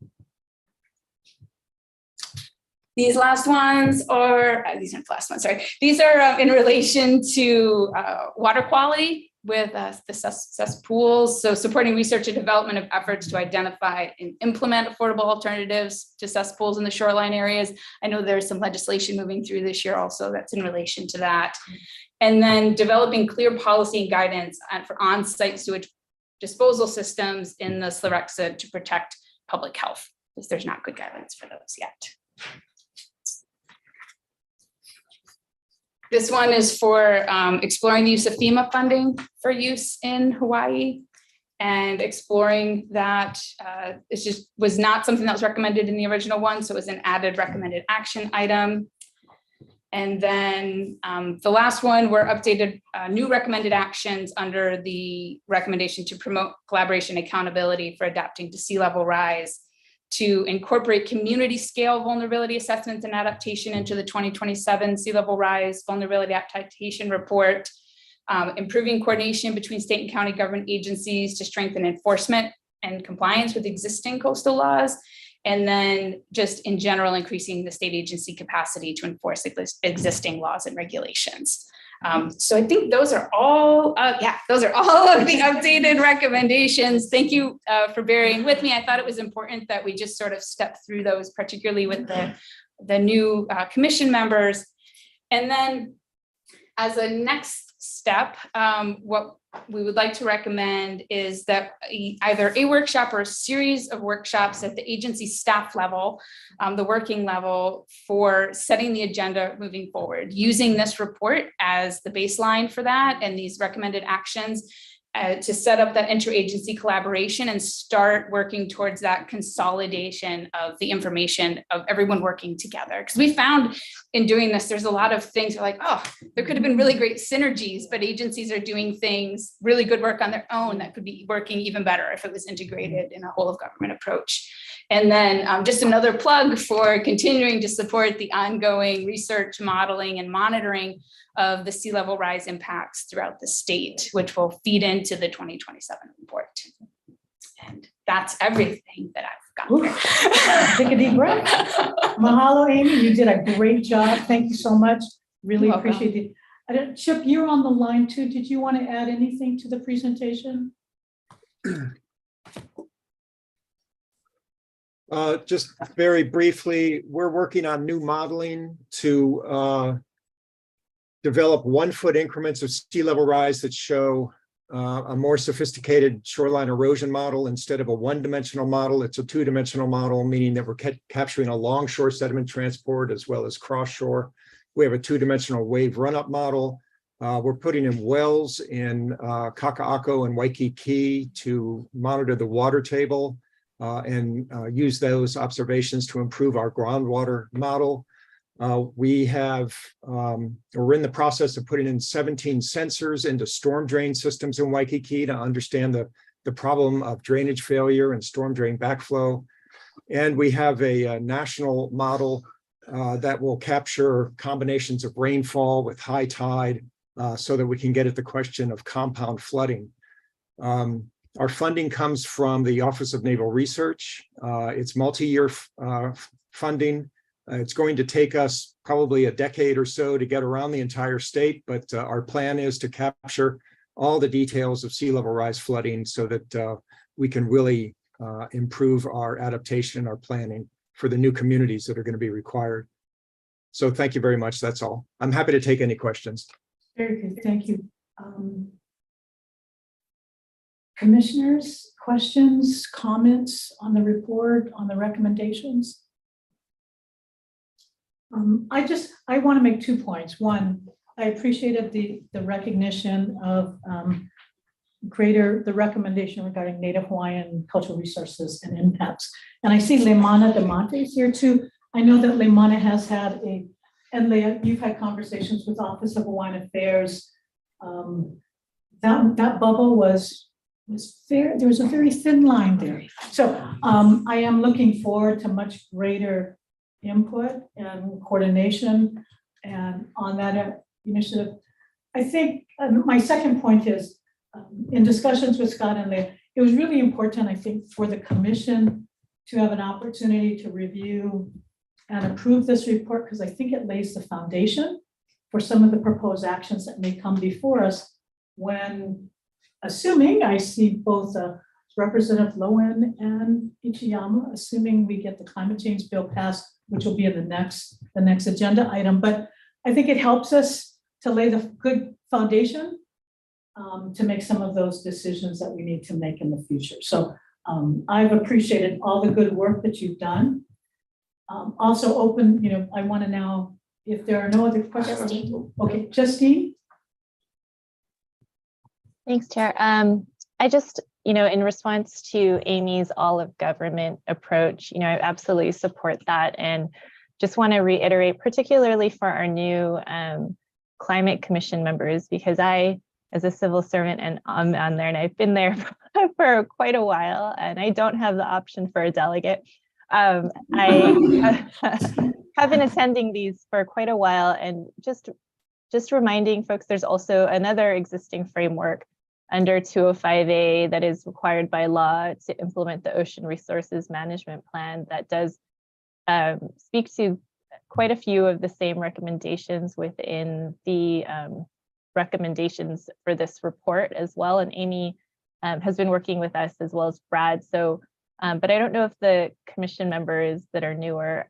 These last ones are, these aren't the last ones, sorry. These are in relation to water quality with the cesspools. So supporting research and development of efforts to identify and implement affordable alternatives to cesspools in the shoreline areas. I know there's some legislation moving through this year also that's in relation to that. And then developing clear policy and guidance for on-site sewage disposal systems in the Slarexa to protect public health, because there's not good guidance for those yet. This one is for exploring the use of FEMA funding for use in Hawaii, and exploring that it just was not something that was recommended in the original one, so it was an added recommended action item. And then the last one were updated new recommended actions under the recommendation to promote collaboration and accountability for adapting to sea level rise, to incorporate community scale vulnerability assessments and adaptation into the 2027 sea level rise vulnerability adaptation report, improving coordination between state and county government agencies to strengthen enforcement and compliance with existing coastal laws, and then just in general, increasing the state agency capacity to enforce existing laws and regulations. So I think those are all, those are all of the updated recommendations. Thank you for bearing with me. I thought it was important that we just sort of step through those, particularly with the new commission members. And then as a next step, what we would like to recommend is that either a workshop or a series of workshops at the agency staff level, the working level, for setting the agenda moving forward, using this report as the baseline for that and these recommended actions to set up that interagency collaboration and start working towards that consolidation of the information of everyone working together. Because we found in doing this, there's a lot of things like, oh, there could have been really great synergies, but agencies are doing things, really good work on their own that could be working even better if it was integrated in a whole of government approach. And then just another plug for continuing to support the ongoing research, modeling, and monitoring of the sea level rise impacts throughout the state, which will feed into the 2027 report. And that's everything that I've got. Take a deep breath. Mahalo, Amy, you did a great job. Thank you so much. Really appreciate it. Chip, you're on the line too. Did you want to add anything to the presentation? Just very briefly, we're working on new modeling to develop 1 foot increments of sea level rise that show a more sophisticated shoreline erosion model. Instead of a one-dimensional model, it's a two-dimensional model, meaning that we're capturing a longshore sediment transport as well as cross shore. We have a two-dimensional wave run-up model. We're putting in wells in Kaka'ako and Waikiki to monitor the water table and use those observations to improve our groundwater model. We're in the process of putting in 17 sensors into storm drain systems in Waikiki to understand the problem of drainage failure and storm drain backflow. And we have a national model that will capture combinations of rainfall with high tide so that we can get at the question of compound flooding. Our funding comes from the Office of Naval Research. It's multi-year funding. It's going to take us probably a decade or so to get around the entire state, but our plan is to capture all the details of sea level rise flooding so that we can really improve our adaptation, our planning for the new communities that are going to be required. So thank you very much. That's all. I'm happy to take any questions. Very good. Thank you. Commissioners, questions, comments on the report, on the recommendations? I want to make 2 points. One, I appreciated the recognition of the recommendation regarding Native Hawaiian cultural resources and impacts. And I see Leimana DeMonte is here too. I know that Leimana has had and Leah, you've had conversations with Office of Hawaiian Affairs. That bubble was fair. There was a very thin line there. So I am looking forward to much greater input and coordination and on that initiative. I think my second point is in discussions with Scott and Leah, it was really important, I think, for the commission to have an opportunity to review and approve this report, because I think it lays the foundation for some of the proposed actions that may come before us when, assuming I see both Representative Lowen and Ichiyama, assuming we get the climate change bill passed, which will be in the next agenda item. But I think it helps us to lay the good foundation to make some of those decisions that we need to make in the future. So I've appreciated all the good work that you've done. Also open, I want to now, if there are no other questions. Justine. Okay, Justine. Thanks, Chair. I just, in response to Amy's all of government approach, I absolutely support that, and just want to reiterate, particularly for our new Climate Commission members, because I, as a civil servant, and I'm on there, and I've been there for quite a while, and I don't have the option for a delegate. I have been attending these for quite a while, and just reminding folks, there's also another existing framework under 205A that is required by law to implement the Ocean Resources Management Plan that does speak to quite a few of the same recommendations within the recommendations for this report as well. And Amy has been working with us as well as Brad. So, but I don't know if the commission members that are newer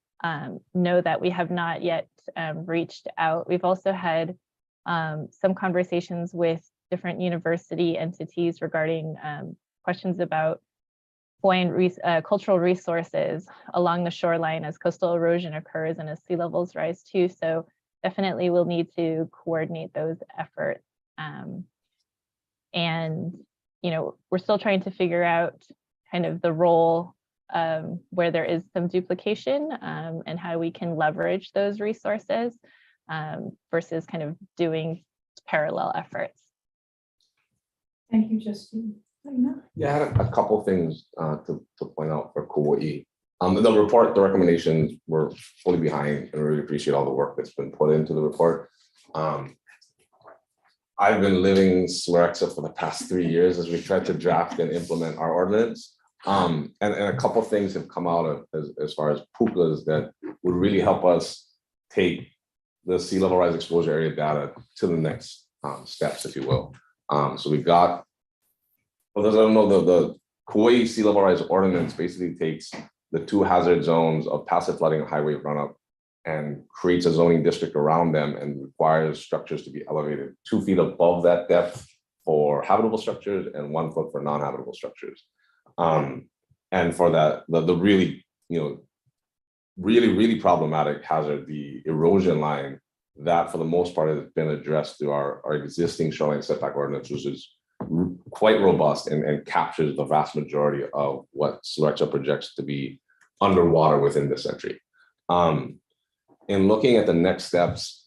know that we have not yet reached out. We've also had some conversations with different university entities regarding questions about Hawaiian cultural resources along the shoreline as coastal erosion occurs and as sea levels rise too. So definitely we'll need to coordinate those efforts. And, we're still trying to figure out kind of the role where there is some duplication and how we can leverage those resources versus kind of doing parallel efforts. Thank you, Justine. Yeah, I had a couple things to point out for Kauai. The report, the recommendations were fully behind, and we really appreciate all the work that's been put into the report. I've been living Slerexa for the past 3 years as we tried to draft and implement our ordinance. And a couple things have come out of as far as PUCAs that would really help us take the sea level rise exposure area data to the next steps, if you will. So we got, for those that don't know, the Kauai sea level rise ordinance basically takes the 2 hazard zones of passive flooding and highway runoff and creates a zoning district around them and requires structures to be elevated 2 feet above that depth for habitable structures and 1 foot for non-habitable structures. And for that, the really, really problematic hazard, the erosion line, that for the most part has been addressed through our existing shoreline setback ordinance, which is quite robust and captures the vast majority of what Slerexa projects to be underwater within this century. In looking at the next steps,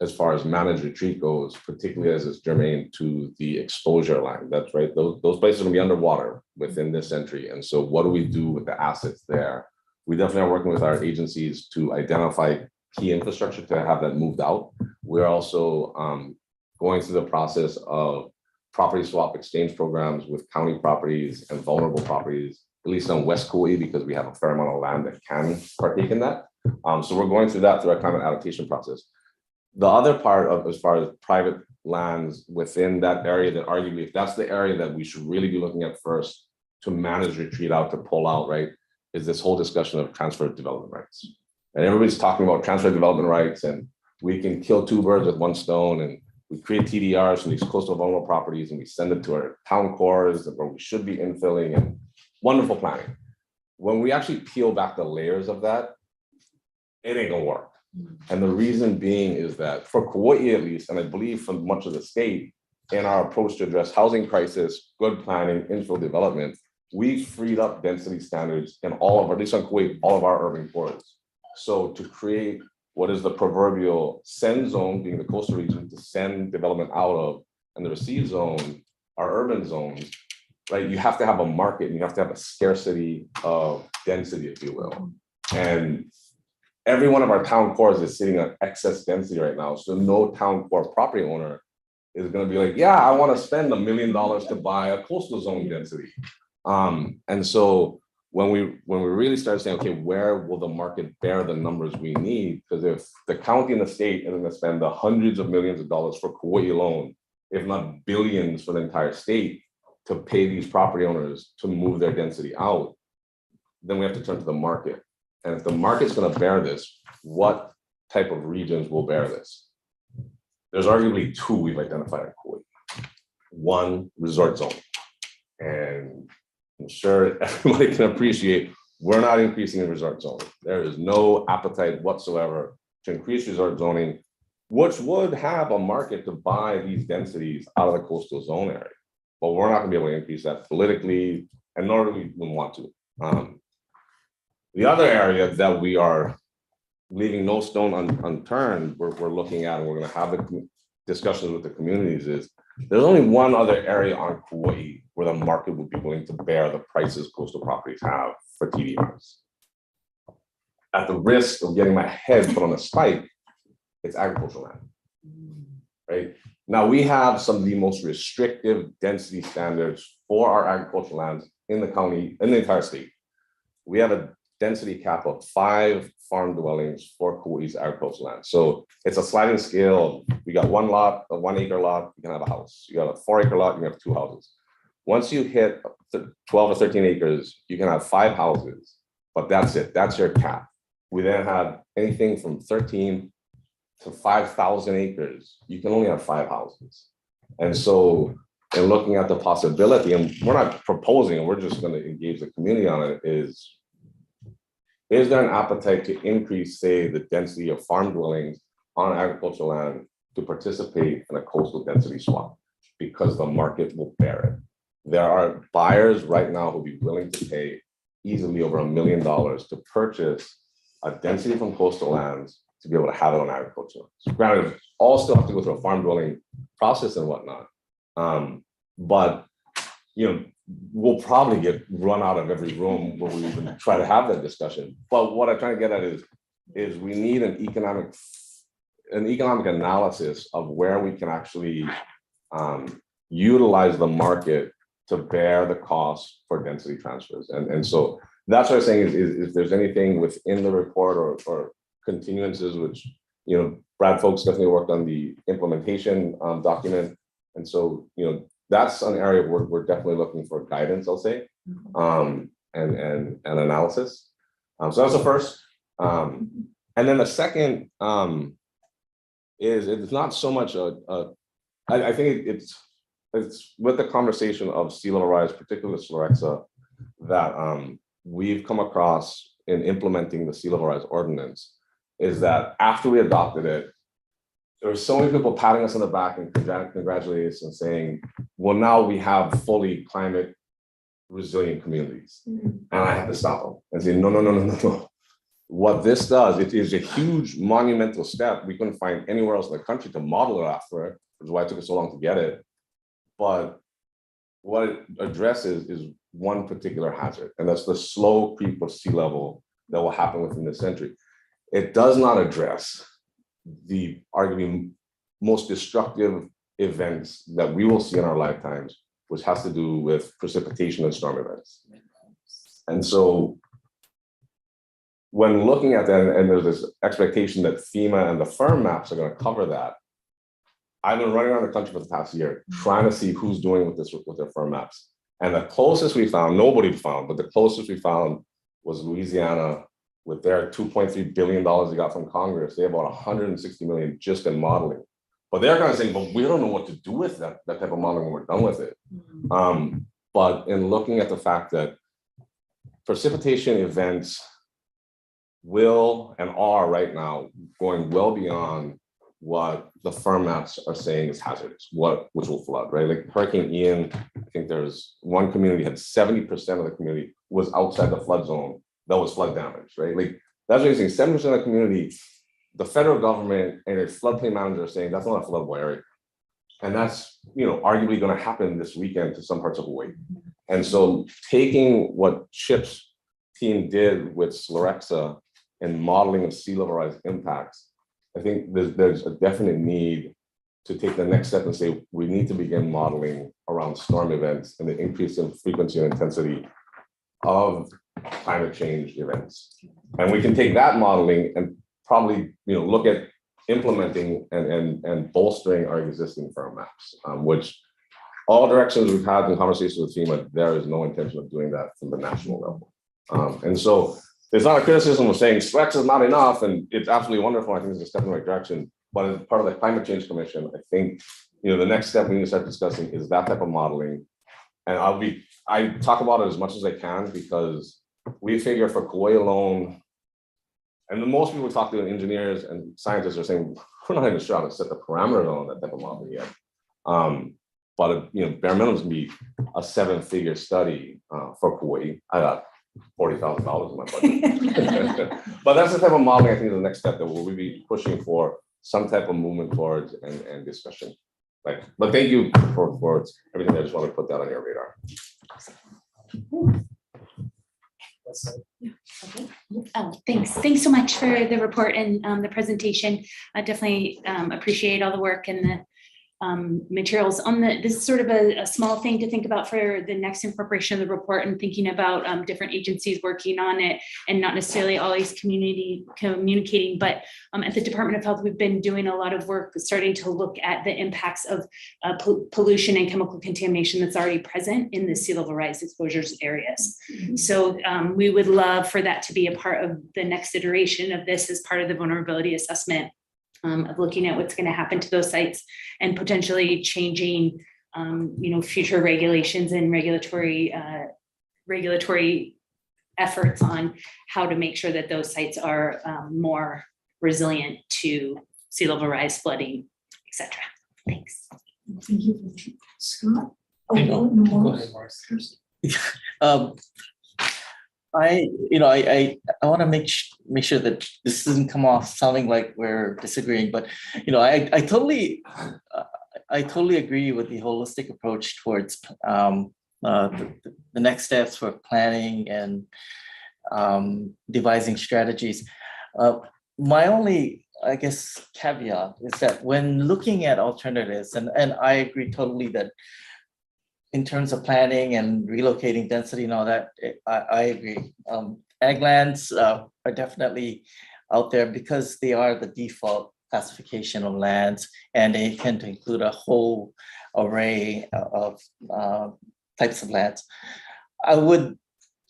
as far as managed retreat goes, particularly as it's germane to the exposure line, that's right, those places are gonna be underwater within this century. And so what do we do with the assets there? We definitely are working with our agencies to identify key infrastructure to have that moved out. We're also going through the process of property swap exchange programs with county properties and vulnerable properties, at least on West Kauai, because we have a fair amount of land that can partake in that. So we're going through that through our climate adaptation process. The other part of, as far as private lands within that area, that arguably, if that's the area that we should really be looking at first to manage retreat out, to pull out, right, is this whole discussion of transfer of development rights. And everybody's talking about transfer of development rights, and we can kill 2 birds with 1 stone and we create TDRs from these coastal vulnerable properties and we send it to our town cores where we should be infilling and wonderful planning. When we actually peel back the layers of that, it ain't gonna work. And the reason being is that for Kauai at least, and I believe for much of the state, in our approach to address housing crisis, good planning, infill development, we've freed up density standards in all of our, at least on Kauai, all of our urban cores. So to create what is the proverbial send zone, being the coastal region, to send development out of, and the receive zone, our urban zones, right? You have to have a market and you have to have a scarcity of density, if you will. And every one of our town cores is sitting on excess density right now. So no town core property owner is going to be like, yeah, I want to spend $1 million to buy a coastal zone density. And so when we really start saying, okay, where will the market bear the numbers we need? Because if the county and the state are going to spend the hundreds of millions of dollars for Kauai alone, if not billions for the entire state to pay these property owners to move their density out, then we have to turn to the market. And if the market's going to bear this, what type of regions will bear this? There's arguably two we've identified in Kauai. One, resort zone. And I'm sure everybody can appreciate we're not increasing in resort zoning. There is no appetite whatsoever to increase resort zoning, which would have a market to buy these densities out of the coastal zone area. But we're not going to be able to increase that politically, and nor do we want to. The other area that we are leaving no stone unturned, we're looking at, and we're going to have the discussions with the communities, is there's only one other area on Kauai where the market would be willing to bear the prices coastal properties have for TDRs. At the risk of getting my head put on a spike, it's agricultural land, right? Now we have some of the most restrictive density standards for our agricultural lands in the county, in the entire state. We have a density cap of 5 farm dwellings for Kauai's agricultural land. So it's a sliding scale. We got one lot, a 1 acre lot, you can have a house. You got a 4 acre lot, you can have 2 houses. Once you hit 12 or 13 acres, you can have 5 houses, but that's it. That's your cap. We then have anything from 13 to 5,000 acres. You can only have 5 houses. And so in looking at the possibility, and we're not proposing, we're just going to engage the community on it, is there an appetite to increase, say, the density of farm dwellings on agricultural land to participate in a coastal density swap? Because the market will bear it. There are buyers right now who will be willing to pay easily over $1 million to purchase a density from coastal lands to be able to have it on agriculture. So granted, all still have to go through a farm dwelling process and whatnot. But you know, we'll probably get run out of every room where we even try to have that discussion. But what I'm trying to get at is we need an economic analysis of where we can actually utilize the market to bear the cost for density transfers. And so that's what I'm saying is if there's anything within the report or continuances, which, you know, Brad Folks definitely worked on the implementation document. And so, you know, that's an area where we're definitely looking for guidance, I'll say, and analysis. So that's the first. And then the second is it's not so much I think it's with the conversation of sea level rise, particularly Slorexa, that we've come across in implementing the sea level rise ordinance, is that after we adopted it, there were so many people patting us on the back and congratulating us and saying, well, now we have fully climate resilient communities. And I had to stop them and say, no. What this does, it is a huge monumental step. We couldn't find anywhere else in the country to model it after, which is why it took us so long to get it. But what it addresses is one particular hazard, and that's the slow creep of sea level that will happen within this century. It does not address the arguably most destructive events that we will see in our lifetimes, which has to do with precipitation and storm events. And so when looking at that, and there's this expectation that FEMA and the firm maps are going to cover that, I've been running around the country for the past year trying to see who's doing with this with their firm maps. And the closest we found, nobody found, but the closest we found was Louisiana with their $2.3 billion they got from Congress. They have about $160 million just in modeling. But they're kind of saying, but we don't know what to do with that type of modeling when we're done with it. But in looking at the fact that precipitation events will and are right now going well beyond what the firm maps are saying is hazardous, which will flood, right? Like Hurricane Ian, I think there's one community had 70% of the community was outside the flood zone that was flood damage, right? Like that's what you're saying, 70% of the community, the federal government and its floodplain manager are saying that's not a floodable area. And that's, arguably going to happen this weekend to some parts of Hawaii. And so taking what Chip's team did with Slerexa and modeling of sea level rise impacts, I think there's a definite need to take the next step and say, we need to begin modeling around storm events and the increase in frequency and intensity of climate change events. And we can take that modeling and probably, look at implementing and bolstering our existing firm maps, which all directions we've had in conversations with FEMA, there is no intention of doing that from the national level. And so there's not a criticism of saying Slerexa is not enough, and it's absolutely wonderful. I think it's a step in the right direction. But as part of the Climate Change Commission, I think the next step we need to start discussing is that type of modeling. And I talk about it as much as I can because we figure for Kauai alone, and the most people we talk to, engineers and scientists are saying, we're not even sure how to set the parameters on that type of model yet. But bare minimum can be a 7-figure study for Kauai. I got $40,000 in my budget. But that's the type of modeling I think is the next step that we'll be pushing for some type of movement towards and discussion. But thank you for everything. I just want to put that on your radar. Thanks so much for the report and the presentation. I definitely appreciate all the work and the materials on this is sort of a small thing to think about for the next incorporation of the report and thinking about different agencies working on it and not necessarily always communicating, but at the Department of Health, we've been doing a lot of work starting to look at the impacts of pollution and chemical contamination that's already present in the sea level rise exposures areas. So we would love for that to be a part of the next iteration of this as part of the vulnerability assessment. Of looking at what's going to happen to those sites and potentially changing, future regulations and regulatory efforts on how to make sure that those sites are more resilient to sea level rise, flooding, etc. Thanks. Thank you, Scott. I want to make sure that this doesn't come off sounding like we're disagreeing, but I totally agree with the holistic approach towards the next steps for planning and devising strategies. My only, I guess, caveat is that when looking at alternatives, and I agree totally that in terms of planning and relocating density and all that, I agree. Ag lands are definitely out there because they are the default classification of lands, and they tend to include a whole array of types of lands. I would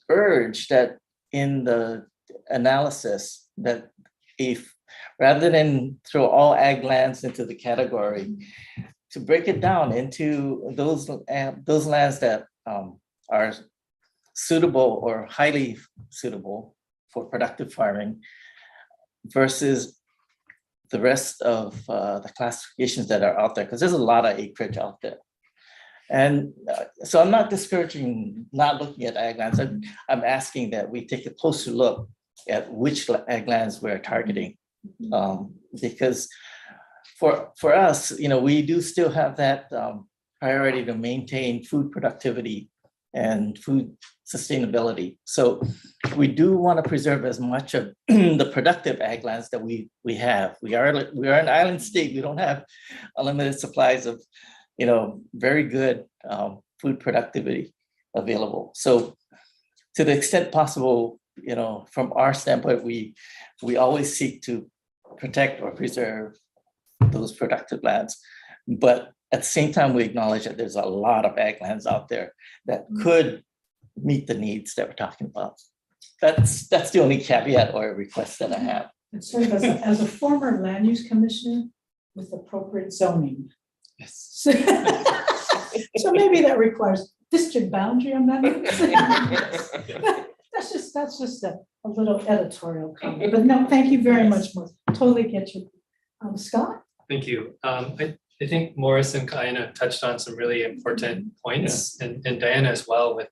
urge that in the analysis that if rather than throw all ag lands into the category, to break it down into those lands that are suitable or highly suitable for productive farming versus the rest of the classifications that are out there, because there's a lot of acreage out there. And so I'm not discouraging not looking at ag lands. I'm asking that we take a closer look at which ag lands we're targeting, because for us, we do still have that priority to maintain food productivity and food sustainability. So we do want to preserve as much of the productive ag lands that we have. We are an island state. We don't have unlimited supplies of, very good food productivity available. So to the extent possible, from our standpoint, we always seek to protect or preserve those productive lands. But at the same time, we acknowledge that there's a lot of ag lands out there that could meet the needs that we're talking about. That's the only caveat or request that I have. And sort of as a former land use commissioner, with appropriate zoning. Yes. So maybe that requires district boundary amendments. That's just a little editorial comment, but no, thank you very much, Melissa. Totally get you. Scott? Thank you. I think Morris and Diana touched on some really important points, and Diana as well, with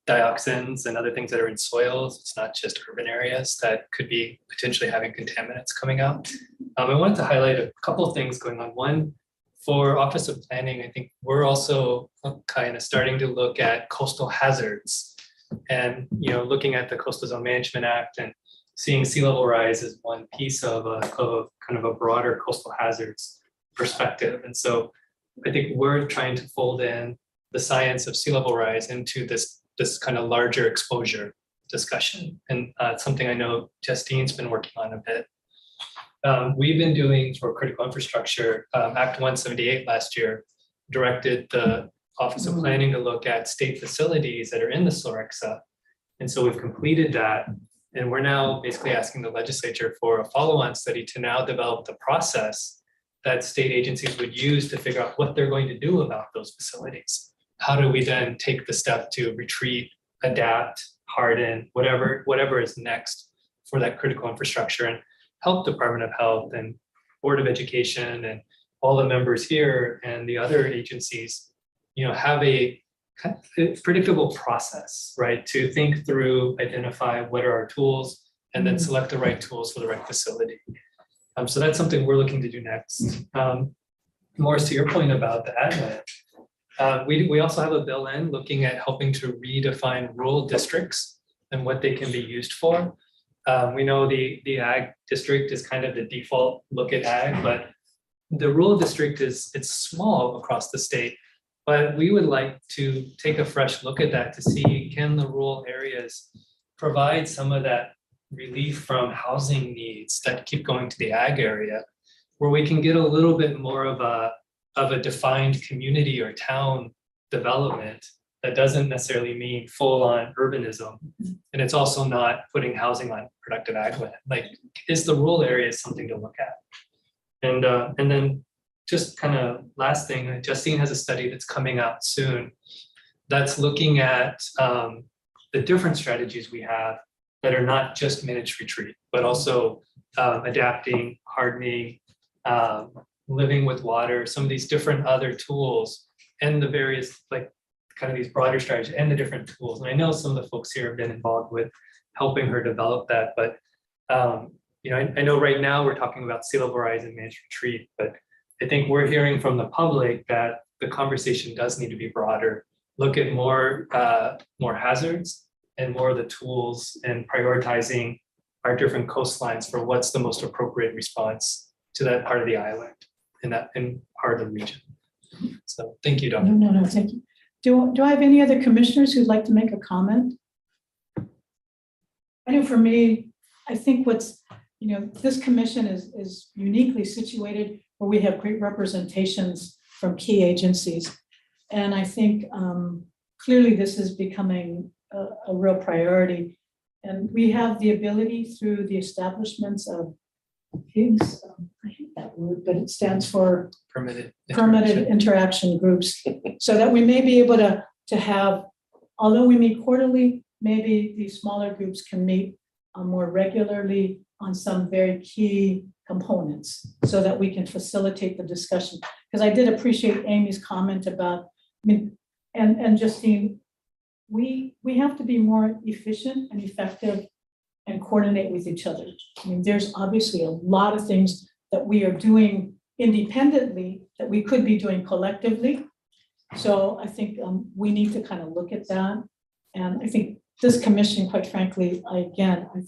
dioxins and other things that are in soils. It's not just urban areas that could be potentially having contaminants coming out. I wanted to highlight a couple of things going on. One, for Office of Planning, I think we're also kind of starting to look at coastal hazards, and looking at the Coastal Zone Management Act and seeing sea level rise as one piece of a kind of a broader coastal hazards perspective. And so I think we're trying to fold in the science of sea level rise into this kind of larger exposure discussion. And it's something I know Justine's been working on a bit. We've been doing for critical infrastructure, Act 178 last year directed the Office of Planning to look at state facilities that are in the SOREXA. And so we've completed that. And we're now basically asking the legislature for a follow-on study to now develop the process that state agencies would use to figure out what they're going to do about those facilities. How do we then take the step to retreat, adapt, harden, whatever is next for that critical infrastructure, and help Department of Health and Board of Education and all the members here and the other agencies, have a kind of predictable process, right? To think through, identify what are our tools, and then select the right tools for the right facility. So that's something we're looking to do next. Morris, to your point about the ag land, we also have a bill in looking at helping to redefine rural districts and what they can be used for. We know the ag district is kind of the default look at ag, but the rural district it's small across the state. But we would like to take a fresh look at that to see, can the rural areas provide some of that relief from housing needs that keep going to the ag area, where we can get a little bit more of a defined community or town development that doesn't necessarily mean full-on urbanism. And it's also not putting housing on productive ag land. Like, is the rural area something to look at? And then just kind of last thing, Justine has a study that's coming out soon that's looking at the different strategies we have that are not just managed retreat, but also adapting, hardening, living with water, some of these different other tools, and the various, like, kind of these broader strategies and the different tools. And I know some of the folks here have been involved with helping her develop that, but I know right now we're talking about sea level rise and managed retreat, but I think we're hearing from the public that the conversation does need to be broader, look at more hazards and more of the tools, and prioritizing our different coastlines for what's the most appropriate response to that part of the island and part of the region. So thank you, Dr. No, thank you. Do I have any other commissioners who'd like to make a comment? I know for me, I think this commission is uniquely situated where we have great representations from key agencies. And I think clearly this is becoming a real priority. And we have the ability through the establishments of PIGs, I hate that word, but it stands for permitted interaction groups, so that we may be able to have, although we meet quarterly, maybe these smaller groups can meet more regularly on some very key components, so that we can facilitate the discussion. Because I did appreciate Amy's comment about, and Justine, we have to be more efficient and effective and coordinate with each other. There's obviously a lot of things that we are doing independently that we could be doing collectively. So I think we need to kind of look at that. And I think this commission, quite frankly, I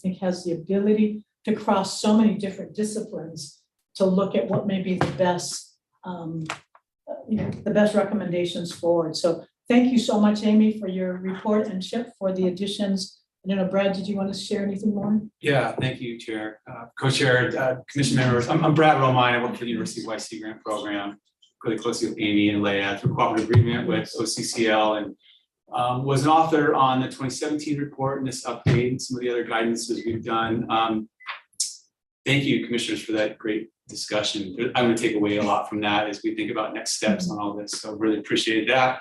think has the ability to cross so many different disciplines to look at what may be the best, the best recommendations forward. So thank you so much, Amy, for your report, and Chip for the additions. I don't know, Brad, did you want to share anything more? Yeah, thank you, Chair, Co-Chair, Commission members. I'm Brad Romine. I work for the University of Hawaii Sea Grant Program, really closely with Amy and Leah through cooperative agreement with OCCL, and was an author on the 2017 report and this update and some of the other guidances we've done. Thank you, commissioners, for that great discussion. I'm going to take away a lot from that as we think about next steps on all this. So really appreciate that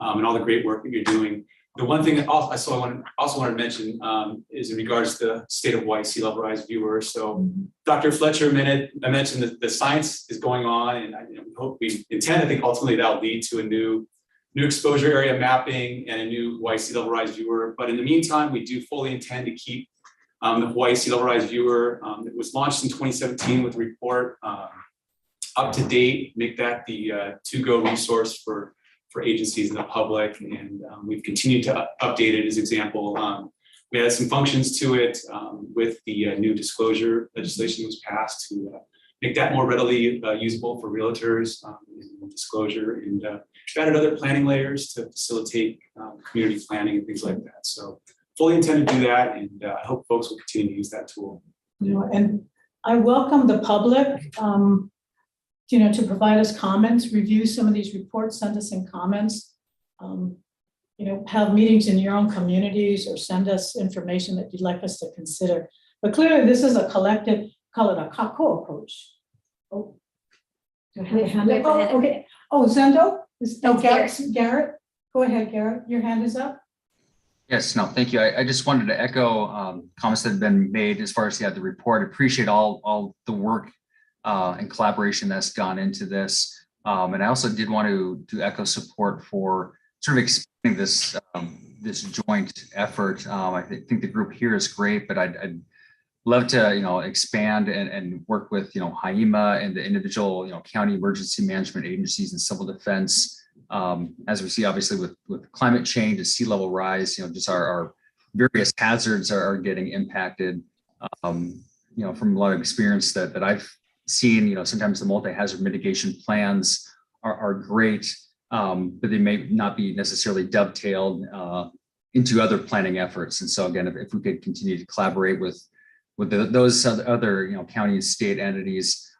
and all the great work that you're doing. The one thing that I also wanted to mention is in regards to the state of Hawaii sea level rise viewers. So Dr. Fletcher I mentioned that the science is going on, and we intend, I think ultimately that'll lead to a new exposure area mapping and a new Hawaii sea level rise viewer. But in the meantime, we do fully intend to keep the Hawaii sea level rise viewer that was launched in 2017 with a report up to date, make that the to-go resource for agencies and the public, and we've continued to update it. As example, we had some functions to it with the new disclosure legislation that was passed to make that more readily usable for realtors in disclosure, and added other planning layers to facilitate community planning and things like that. So fully intend to do that, and I hope folks will continue to use that tool. And I welcome the public, to provide us comments, review some of these reports, send us in comments, have meetings in your own communities or send us information that you'd like us to consider. But clearly this is a collective, call it a kako approach. Oh, do I have a hand up? Oh, okay. Oh, Zendo? Garrett? Go ahead, Garrett. Your hand is up. Yes, no, thank you. I just wanted to echo comments that have been made as far as the report. Appreciate all the work and collaboration that's gone into this. And I also did want to echo support for sort of expanding this joint effort. I think the group here is great, but I'd love to expand and work with HIMA and the individual county emergency management agencies and civil defense. As we see, obviously, with climate change and sea level rise, just our various hazards are getting impacted. From a lot of experience that I've seen, sometimes the multi-hazard mitigation plans are great, but they may not be necessarily dovetailed into other planning efforts. And so again, if we could continue to collaborate with those other county and state entities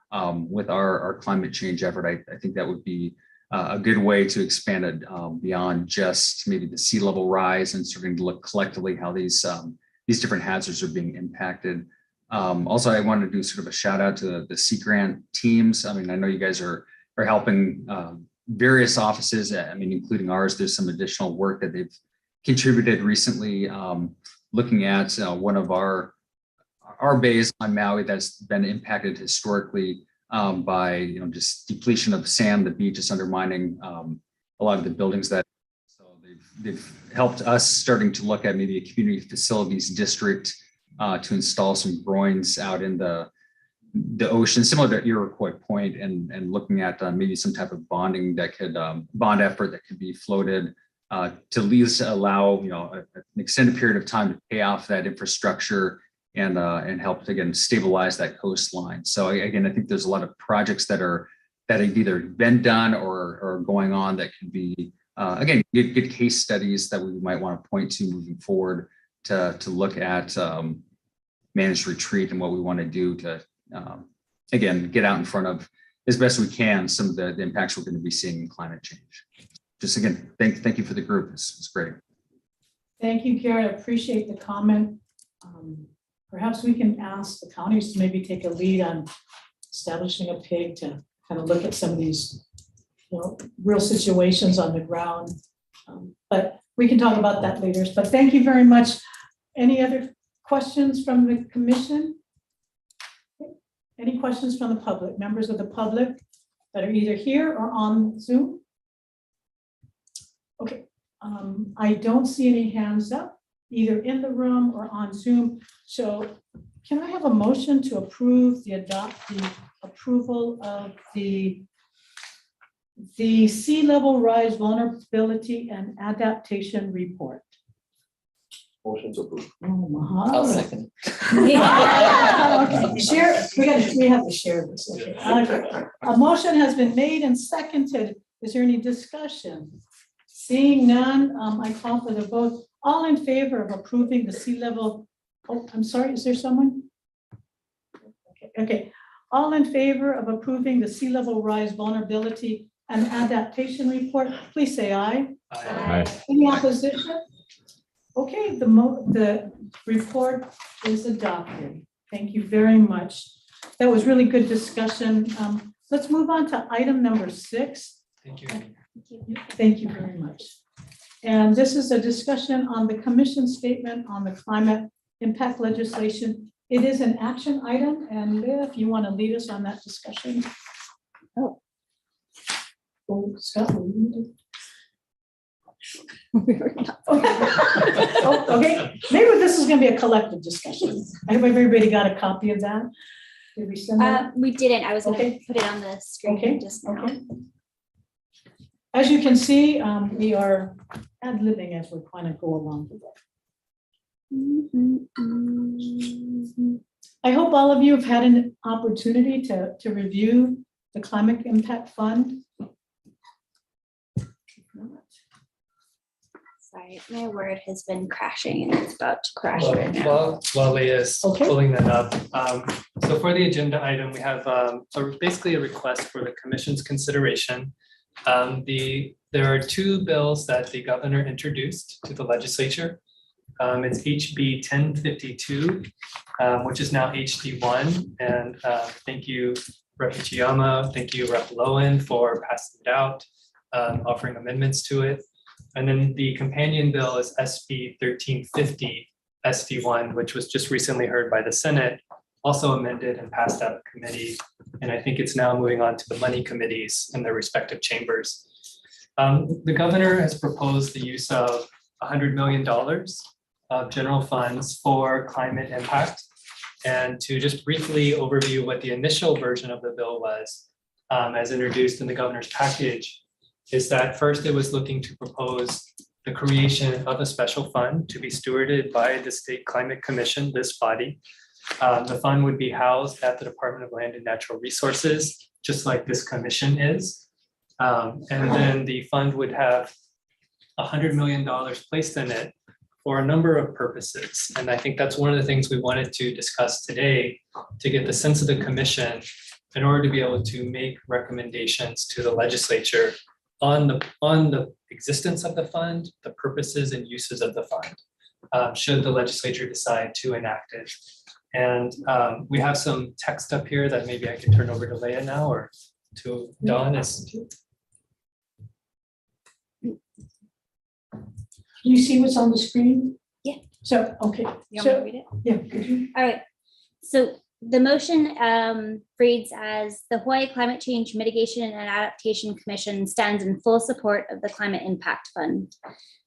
with our climate change effort, I think that would be a good way to expand it beyond just maybe the sea level rise and starting to look collectively how these different hazards are being impacted. Also, I wanted to do sort of a shout out to the Sea Grant teams. I mean, I know you guys are helping various offices, including ours. There's some additional work that they've contributed recently, looking at one of our bays on Maui that's been impacted historically by just depletion of sand. The beach is undermining a lot of the buildings that. So they've helped us starting to look at maybe a community facilities district to install some groins out in the ocean, similar to Iroquois Point, and looking at maybe some type of bonding that could bond effort that could be floated to at least allow an extended period of time to pay off that infrastructure and help to again stabilize that coastline. So again, I think there's a lot of projects that have either been done or are going on that could be again good case studies that we might want to point to moving forward to look at managed retreat and what we want to do to again get out in front of as best we can some of the impacts we're going to be seeing in climate change. Just again, thank you for the group. It's great. Thank you, Garrett. I appreciate the comment. Perhaps we can ask the counties to maybe take a lead on establishing a PIG to kind of look at some of these real situations on the ground. But we can talk about that later. But thank you very much. Any other questions from the commission? Any questions from the public, members of the public that are either here or on Zoom? Okay, I don't see any hands up, either in the room or on Zoom. So can I have a motion to approve the approval of the sea level rise vulnerability and adaptation report? Motion to approve. Oh, I'll second. Okay, share. We have to share this. Okay. A motion has been made and seconded. Is there any discussion? Seeing none, I call for the vote. All in favor of approving the sea level? Oh, I'm sorry. Is there someone? Okay. All in favor of approving the sea level rise vulnerability and adaptation report? Please say aye. Aye. Any opposition? Okay, the report is adopted. Thank you very much. That was really good discussion. Let's move on to item number 6. Thank you. Thank you very much. And this is a discussion on the commission statement on the climate impact legislation. It is an action item, and Leah, if you want to lead us on that discussion. Oh, Scott, will you do? Oh, okay, maybe this is going to be a collective discussion. I hope everybody got a copy of that. Did we send that? We didn't. I was going to Okay. put it on the screen Okay, just now. okay. As you can see, we are ad-libbing as we kind of go along with it. I hope all of you have had an opportunity to review the Climate Impact Fund. Sorry, my Word has been crashing and it's about to crash right now. While Leah is pulling that up, so for the agenda item, we have basically a request for the commission's consideration. There are 2 bills that the governor introduced to the legislature. It's HB 1052, which is now HD1. And thank you, Rep. Ichiyama, thank you, Rep. Lowen, for passing it out, offering amendments to it. And then the companion bill is SB 1350 SD1, which was just recently heard by the Senate, also amended and passed out of committee. And I think it's now moving on to the money committees in their respective chambers. The governor has proposed the use of $100 million of general funds for climate impact. And to just briefly overview what the initial version of the bill was, as introduced in the governor's package, is that first it was looking to propose the creation of a special fund to be stewarded by the State Climate Commission, this body. The fund would be housed at the Department of Land and Natural Resources, just like this commission is. And then the fund would have $100 million placed in it for a number of purposes. And I think that's one of the things we wanted to discuss today to get the sense of the commission in order to be able to make recommendations to the legislature on the existence of the fund, the purposes and uses of the fund, should the legislature decide to enact it. And we have some text up here that maybe I can turn over to Leah now or to Dawn. Can you see what's on the screen? Yeah. So, okay. You want me So, to read it? yeah, could you? All right. So the motion reads as the Hawaii Climate Change Mitigation and Adaptation Commission stands in full support of the Climate Impact Fund.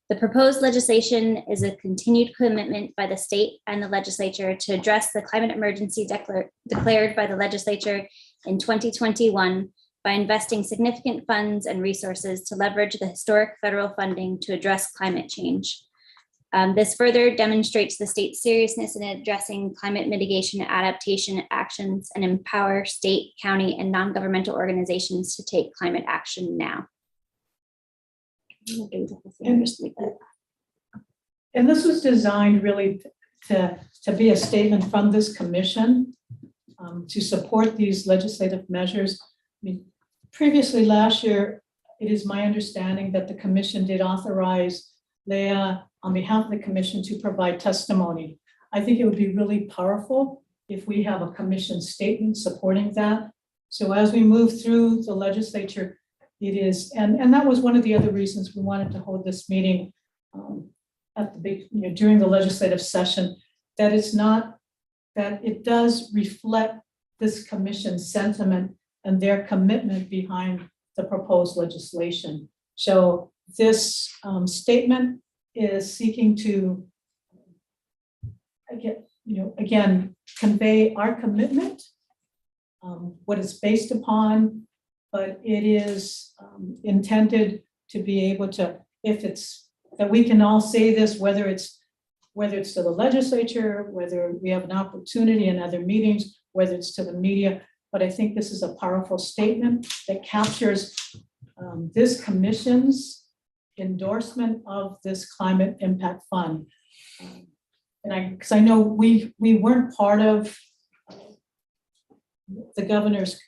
The proposed legislation is a continued commitment by the state and the legislature to address the climate emergency declared by the legislature in 2021 by investing significant funds and resources to leverage the historic federal funding to address climate change. This further demonstrates the state's seriousness in addressing climate mitigation and adaptation actions and empower state, county, and non-governmental organizations to take climate action now. And this was designed really to be a statement from this commission to support these legislative measures. I mean, previously last year, it is my understanding that the commission did authorize Leah on behalf of the commission to provide testimony. I think it would be really powerful if we have a commission statement supporting that. So as we move through the legislature, it is, and that was one of the other reasons we wanted to hold this meeting at the big, during the legislative session, that it's not, that it does reflect this commission's sentiment and their commitment behind the proposed legislation. So this statement is seeking to, again, convey our commitment, what it's based upon, but it is intended to be able to, if it's, that we can all say this, whether it's to the legislature, whether we have an opportunity in other meetings, whether it's to the media, but I think this is a powerful statement that captures this commission's endorsement of this Climate Impact Fund. And because I know we weren't part of the governor's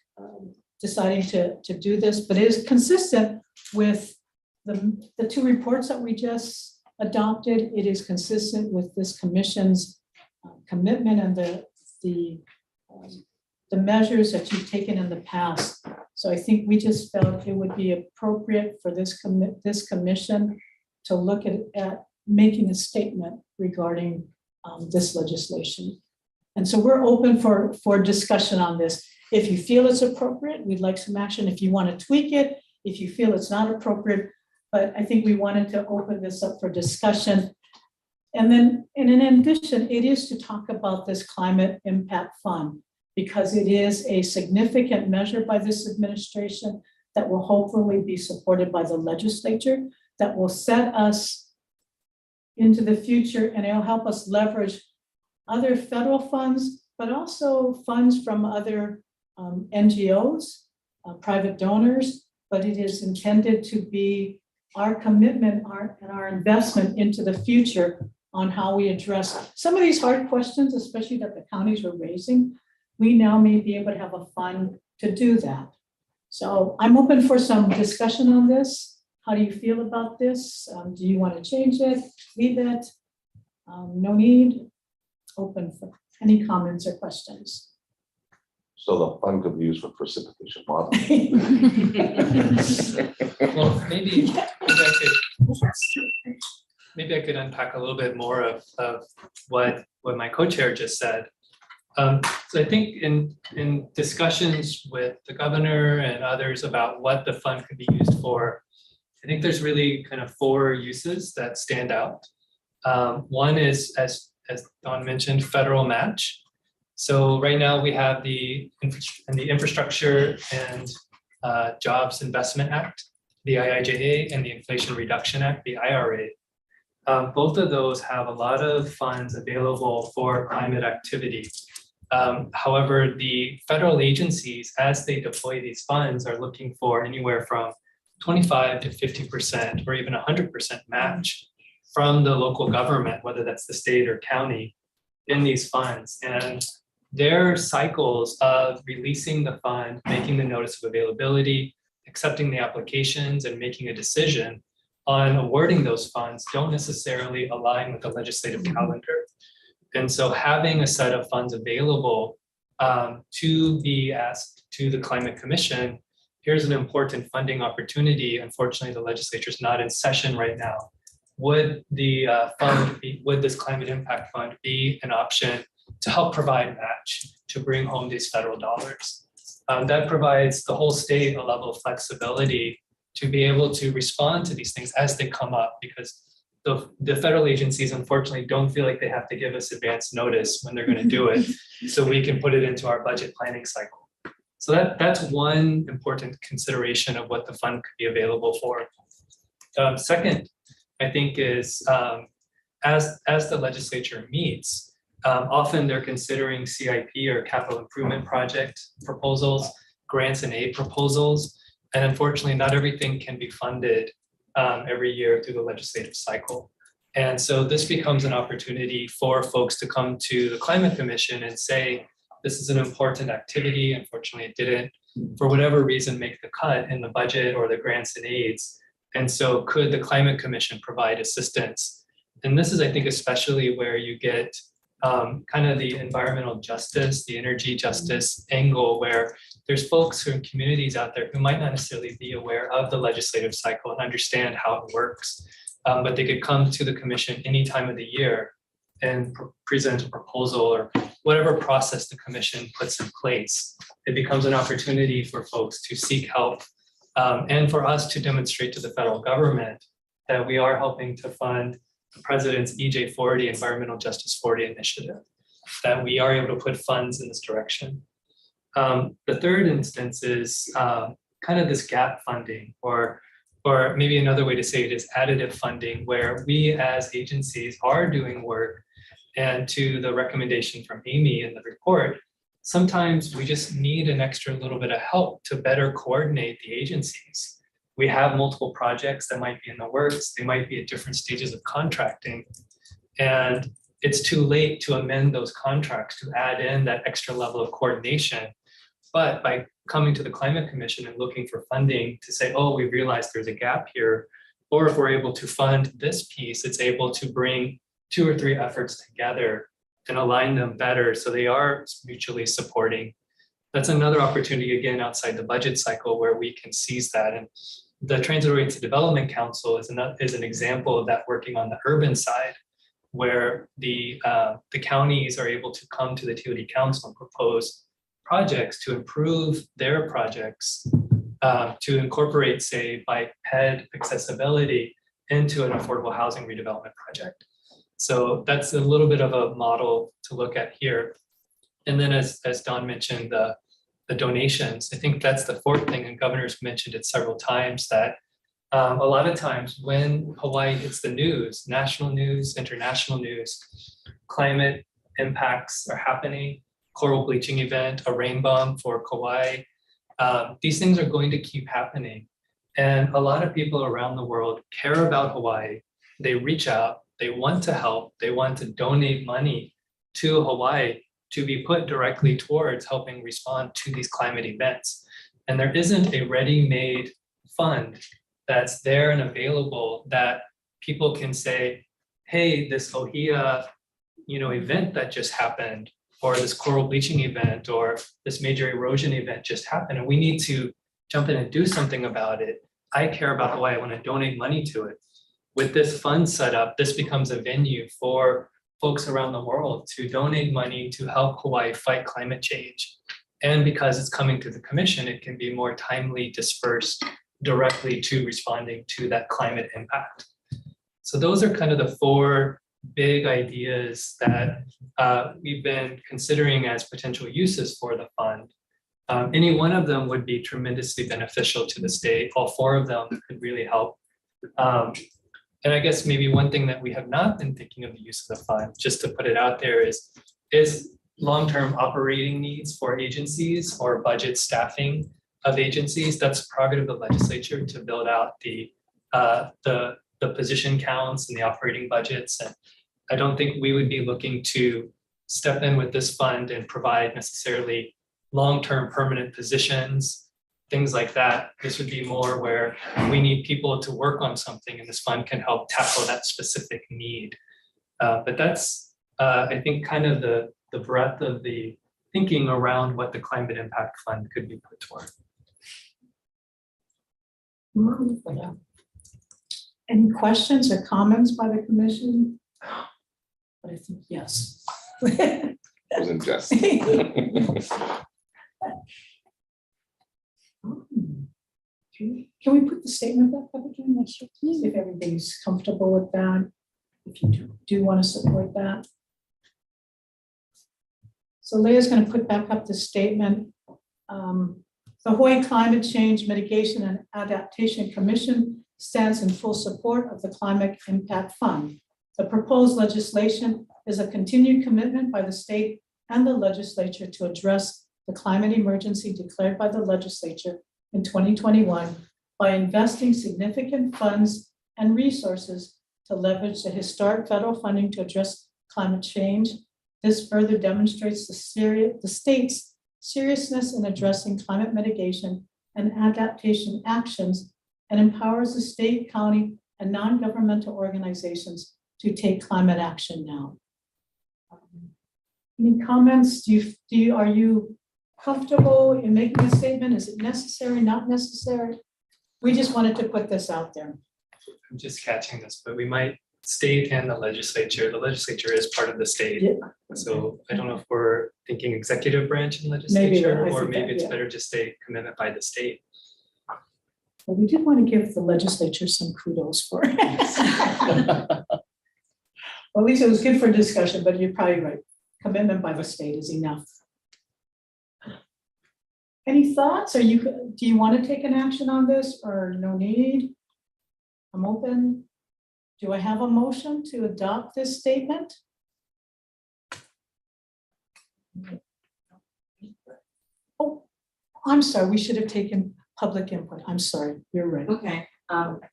deciding to do this, but it is consistent with the 2 reports that we just adopted. It is consistent with this commission's commitment and the the measures that you've taken in the past. So I think we just felt it would be appropriate for this commission to look at making a statement regarding this legislation. And so we're open for discussion on this. If you feel it's appropriate, we'd like some action. If you want to tweak it, if you feel it's not appropriate, but I think we wanted to open this up for discussion. And then, and in addition, it is to talk about this climate impact fund, because it is a significant measure by this administration that will hopefully be supported by the legislature, that will set us into the future, and it'll help us leverage other federal funds, but also funds from other NGOs, private donors, but it is intended to be our commitment and our investment into the future on how we address some of these hard questions, especially that the counties are raising. We now may be able to have a fund to do that. So I'm open for some discussion on this. How do you feel about this? Do you want to change it, leave it? No need? Open for any comments or questions. So the fund could be used for precipitation modeling. Well, maybe I could unpack a little bit more of what my co-chair just said. So I think in discussions with the governor and others about what the fund could be used for, I think there's really kind of 4 uses that stand out. One is, as Don mentioned, federal match. So right now we have the Infrastructure and Jobs Investment Act, the IIJA, and the Inflation Reduction Act, the IRA. Both of those have a lot of funds available for climate activity. However, the federal agencies, as they deploy these funds, are looking for anywhere from 25 to 50% or even 100% match from the local government, whether that's the state or county, in these funds. And their cycles of releasing the fund, making the notice of availability, accepting the applications, and making a decision on awarding those funds don't necessarily align with the legislative calendar. And so having a set of funds available to be asked to the Climate Commission, here's an important funding opportunity. Unfortunately, the legislature is not in session right now. Would the would this climate impact fund be an option to help provide match to bring home these federal dollars? That provides the whole state a level of flexibility to be able to respond to these things as they come up, because the federal agencies unfortunately don't feel like they have to give us advance notice when they're going to do it, so we can put it into our budget planning cycle. So that's one important consideration of what the fund could be available for. Second, I think is as the legislature meets, often they're considering CIP or capital improvement project proposals, grants and aid proposals, and unfortunately not everything can be funded every year through the legislative cycle. And so this becomes an opportunity for folks to come to the Climate Commission and say, this is an important activity. Unfortunately, it didn't, for whatever reason, make the cut in the budget or the grants and aids. And so could the Climate Commission provide assistance? And this is, I think, especially where you get kind of the environmental justice, the energy justice angle, where there's folks from communities out there who might not necessarily be aware of the legislative cycle and understand how it works, but they could come to the commission any time of the year and present a proposal or whatever process the commission puts in place. It becomes an opportunity for folks to seek help and for us to demonstrate to the federal government that we are helping to fund the President's EJ40 Environmental Justice 40 initiative, that we are able to put funds in this direction. The third instance is kind of this gap funding, or maybe another way to say it is additive funding, where we as agencies are doing work, and to the recommendation from Amy in the report, sometimes we just need an extra little bit of help to better coordinate the agencies. We have multiple projects that might be in the works, they might be at different stages of contracting, and it's too late to amend those contracts to add in that extra level of coordination. But by coming to the Climate Commission and looking for funding to say, oh, we realized there's a gap here, or if we're able to fund this piece, it's able to bring 2 or 3 efforts together and align them better so they are mutually supporting. that's another opportunity again outside the budget cycle where we can seize that. And the Transit-Oriented Development Council is an example of that, working on the urban side, where the counties are able to come to the TOD Council and propose projects to improve their projects, to incorporate, say, bike ped accessibility into an affordable housing redevelopment project. So that's a little bit of a model to look at here. And then as Don mentioned, the donations, I think that's the fourth thing, and Governor's mentioned it several times, that a lot of times when Hawaii hits the news, national news, international news, climate impacts are happening, coral bleaching event, a rain bomb for Kauai, these things are going to keep happening. And a lot of people around the world care about Hawaii. They reach out, they want to help, they want to donate money to Hawaii to be put directly towards helping respond to these climate events. And there isn't a ready-made fund that's there and available that people can say, hey, this Ohia, event that just happened, or this coral bleaching event, or this major erosion event just happened, and we need to jump in and do something about it. I care about Hawaii, I want to donate money to it. With this fund set up, this becomes a venue for folks around the world to donate money to help Hawaii fight climate change. And because it's coming to the commission, it can be more timely dispersed directly to responding to that climate impact. So those are kind of the four big ideas that we've been considering as potential uses for the fund. Any one of them would be tremendously beneficial to the state. All four of them could really help. And I guess maybe one thing that we have not been thinking of the use of the fund, just to put it out there, is long-term operating needs for agencies or budget staffing of agencies. That's prerogative of the legislature to build out the position counts and the operating budgets. And I don't think we would be looking to step in with this fund and provide necessarily long-term permanent positions, things like that. This would be more where we need people to work on something, and this fund can help tackle that specific need. But that's, I think, kind of the breadth of the thinking around what the Climate Impact Fund could be put toward. Any questions or comments by the commission? But I think yes. Wasn't just. Can we put the statement back up again? See if everybody's comfortable with that. If you do want to support that. So Leah's going to put back up the statement. The Hawaii Climate Change Mitigation and Adaptation Commission stands in full support of the Climate Impact Fund. The proposed legislation is a continued commitment by the state and the legislature to address the climate emergency declared by the legislature in 2021 by investing significant funds and resources to leverage the historic federal funding to address climate change. This further demonstrates the state's seriousness in addressing climate mitigation and adaptation actions and empowers the state, county, and non-governmental organizations to take climate action now. Any comments? Are you comfortable in making a statement? Is it necessary, not necessary? We just wanted to put this out there. I'm just catching this, but we might state and the legislature is part of the state. Yeah. So I don't know if we're thinking executive branch and legislature, Maybe, or maybe that, it's yeah. better to say commitment by the state. But we did want to give the legislature some kudos for it. Well, at least it was good for discussion, but you're probably right. Commitment by the state is enough. Any thoughts? Do you want to take an action on this or no need? I'm open. Do I have a motion to adopt this statement? Oh, I'm sorry. We should have taken public input. I'm sorry. You're right. Okay.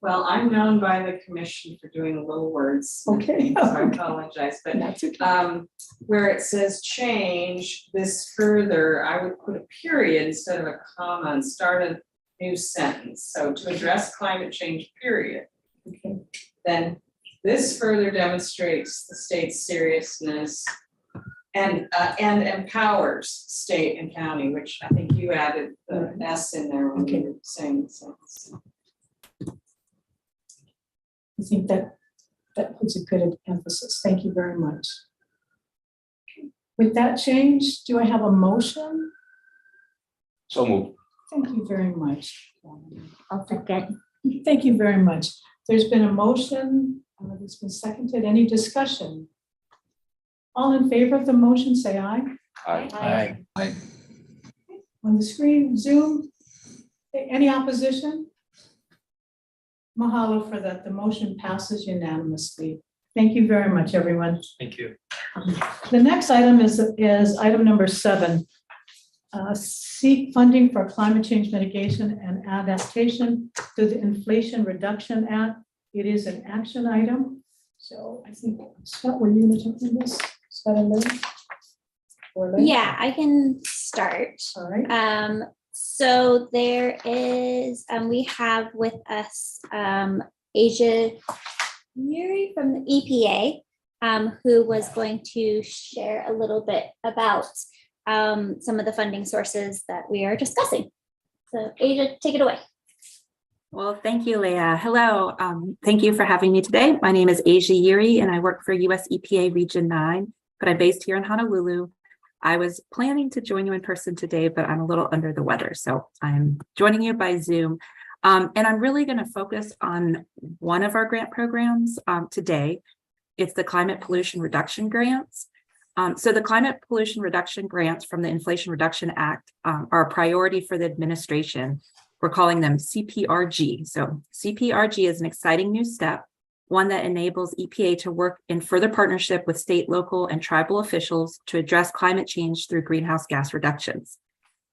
Well, I'm known by the commission for doing little words. Okay. So I apologize, but That's okay. where it says change this further, I would put a period instead of a comma and start a new sentence. So to address climate change, period. Okay. Then this further demonstrates the state's seriousness And empowers state and county, which I think you added the S in there when you were saying the sentence. I think that puts a good emphasis. Thank you very much. With that change, do I have a motion? So moved. Thank you very much. I'll second. Thank you very much. There's been a motion, it's been seconded. Any discussion? All in favor of the motion, say aye. Aye. Aye. On the screen, Zoom. Any opposition? Mahalo for that. The motion passes unanimously. Thank you very much, everyone. Thank you. The next item is item number 7. Seek funding for climate change mitigation and adaptation through the Inflation Reduction Act. It is an action item. So I think, Scott, were you going to talk on this? Scott and Leah? Or Leah? Yeah, I can start. All right. So there is, we have with us Asia Yuri from the EPA, who was going to share a little bit about some of the funding sources that we are discussing. So Asia, take it away. Well, thank you, Leah. Hello. Thank you for having me today. My name is Asia Yuri, and I work for US EPA Region 9, but I'm based here in Honolulu. I was planning to join you in person today, but I'm a little under the weather, so I'm joining you by Zoom. And I'm really going to focus on one of our grant programs today. It's the Climate Pollution Reduction Grants. So the Climate Pollution Reduction Grants from the Inflation Reduction Act are a priority for the administration. We're calling them CPRG. So CPRG is an exciting new step, one that enables EPA to work in further partnership with state, local, and tribal officials to address climate change through greenhouse gas reductions.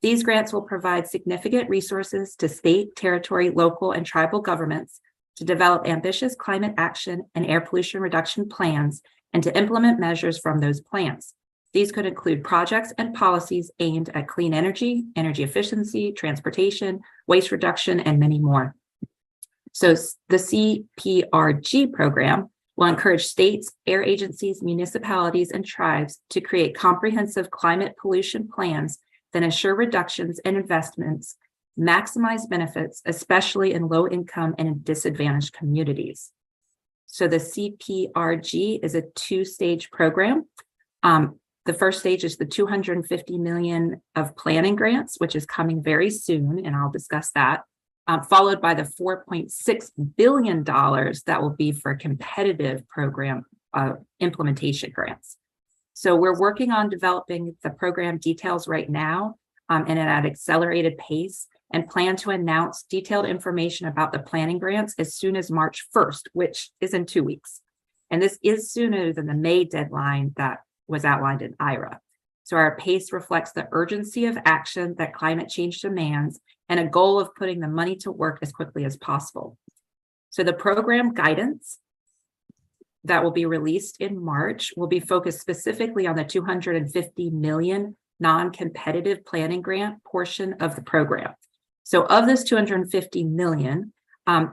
These grants will provide significant resources to state, territory, local, and tribal governments to develop ambitious climate action and air pollution reduction plans and to implement measures from those plans. These could include projects and policies aimed at clean energy, energy efficiency, transportation, waste reduction, and many more. So the CPRG program will encourage states, air agencies, municipalities, and tribes to create comprehensive climate pollution plans that ensure reductions and investments maximize benefits, especially in low income and in disadvantaged communities. So the CPRG is a 2-stage program. The first stage is the $250 million of planning grants, which is coming very soon, and I'll discuss that, followed by the $4.6 billion that will be for competitive program implementation grants. So we're working on developing the program details right now and at an accelerated pace, and plan to announce detailed information about the planning grants as soon as March 1st, which is in 2 weeks. And this is sooner than the May deadline that was outlined in IRA. So our pace reflects the urgency of action that climate change demands and a goal of putting the money to work as quickly as possible. So the program guidance that will be released in March will be focused specifically on the $250 million non-competitive planning grant portion of the program. So of this $250 million,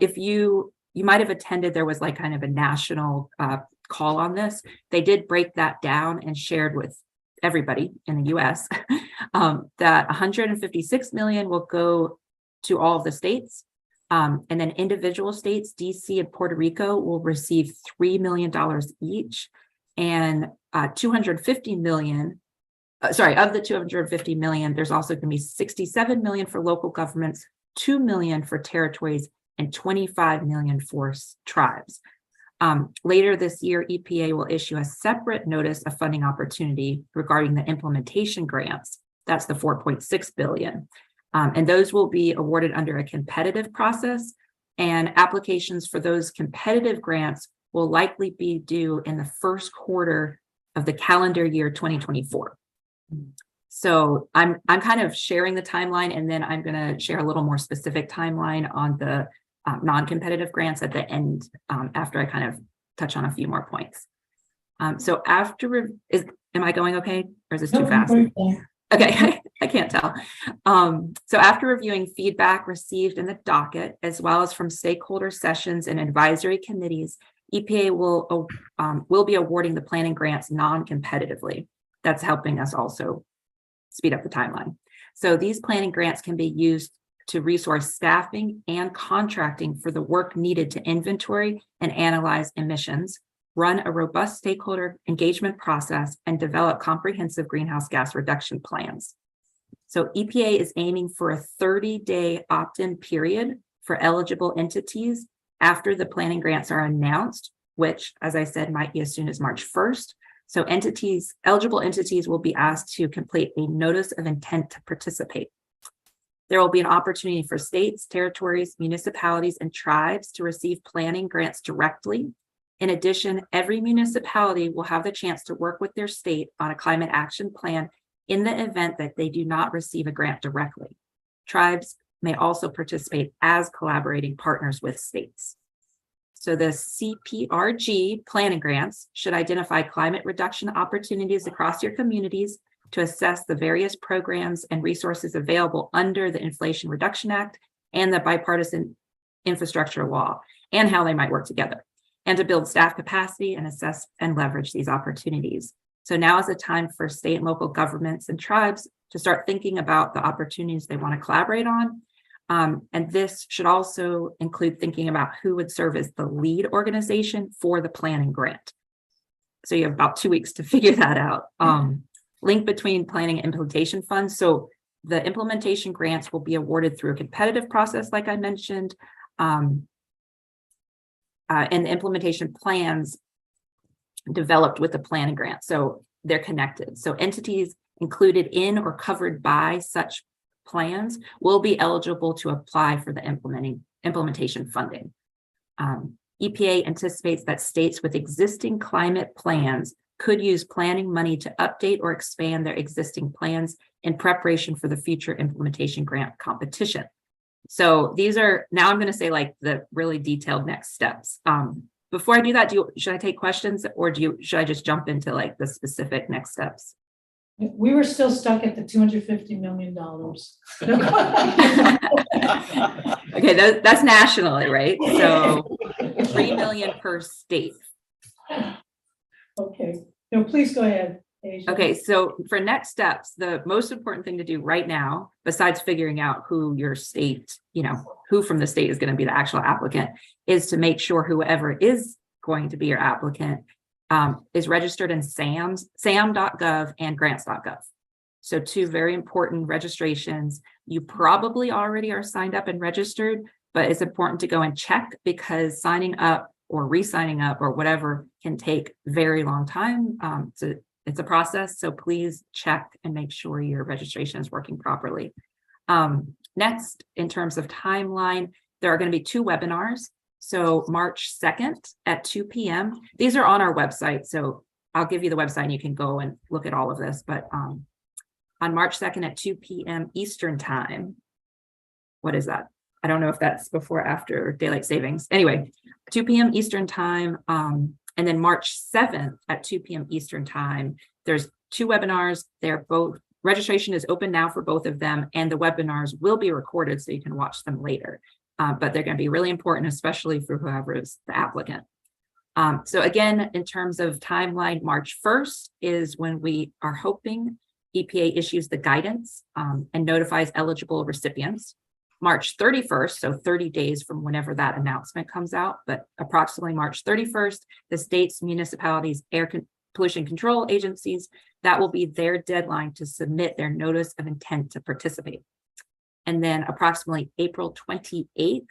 if you might have attended, there was like kind of a national call on this. They did break that down and shared with everybody in the US that $156 million will go to all of the states. And then individual states, DC and Puerto Rico, will receive $3 million each. And 250 million, of the 250 million, there's also going to be 67 million for local governments, 2 million for territories, and 25 million for tribes. Later this year, EPA will issue a separate notice of funding opportunity regarding the implementation grants. That's the 4.6 billion. And those will be awarded under a competitive process, and applications for those competitive grants will likely be due in the first quarter of the calendar year 2024. So I'm kind of sharing the timeline, and then I'm going to share a little more specific timeline on the non-competitive grants at the end after I kind of touch on a few more points. So after, am I going okay, or is this too fast? Okay, I can't tell. So after reviewing feedback received in the docket, as well as from stakeholder sessions and advisory committees, EPA will be awarding the planning grants non-competitively. that's helping us also speed up the timeline. So these planning grants can be used to resource staffing and contracting for the work needed to inventory and analyze emissions, run a robust stakeholder engagement process, and develop comprehensive greenhouse gas reduction plans. So EPA is aiming for a 30-day opt-in period for eligible entities after the planning grants are announced, which, as I said, might be as soon as March 1st. So eligible entities will be asked to complete a notice of intent to participate. There will be an opportunity for states, territories, municipalities, and tribes to receive planning grants directly. In addition, every municipality will have the chance to work with their state on a climate action plan in the event that they do not receive a grant directly. Tribes may also participate as collaborating partners with states. So the CPRG planning grants should identify climate reduction opportunities across your communities to assess the various programs and resources available under the Inflation Reduction Act and the bipartisan infrastructure law, and how they might work together, and to build staff capacity and assess and leverage these opportunities. So now is the time for state and local governments and tribes to start thinking about the opportunities they want to collaborate on. And this should also include thinking about who would serve as the lead organization for the planning grant. So you have about 2 weeks to figure that out. Link between planning and implementation funds. So the implementation grants will be awarded through a competitive process, like I mentioned, and the implementation plans developed with the planning grant. So they're connected. So entities included in or covered by such plans will be eligible to apply for the implementation funding. EPA anticipates that states with existing climate plans could use planning money to update or expand their existing plans in preparation for the future implementation grant competition. So these are, now I'm going to say like the really detailed next steps. Before I do that, should I take questions, or should I just jump into like the specific next steps? We were still stuck at the $250 million. Okay, that's nationally, right? So 3 million per state. Okay, no, please go ahead, Asia. Okay, so for next steps, the most important thing to do right now, besides figuring out who your state, who from the state is going to be the actual applicant, is to make sure whoever is going to be your applicant is registered in sam.gov and grants.gov. So 2 very important registrations. You probably already are signed up and registered, but it's important to go and check, because signing up or re-signing up or whatever can take very long time. So it's a process. So please check and make sure your registration is working properly. Next, in terms of timeline, there are going to be 2 webinars. So March 2nd at 2 p.m. These are on our website. So I'll give you the website and you can go and look at all of this. But on March 2nd at 2 p.m. Eastern time, what is that? I don't know if that's before or after daylight savings. Anyway, 2 p.m. Eastern time. And then March 7th at 2 p.m. Eastern time, there's 2 webinars. They're both, registration is open now for both of them, and the webinars will be recorded so you can watch them later. But they're going to be really important, especially for whoever is the applicant. So again, in terms of timeline, March 1st is when we are hoping EPA issues the guidance and notifies eligible recipients. March 31st, so 30 days from whenever that announcement comes out, but approximately March 31st, the states, municipalities, pollution control agencies, that will be their deadline to submit their notice of intent to participate. And then approximately April 28th,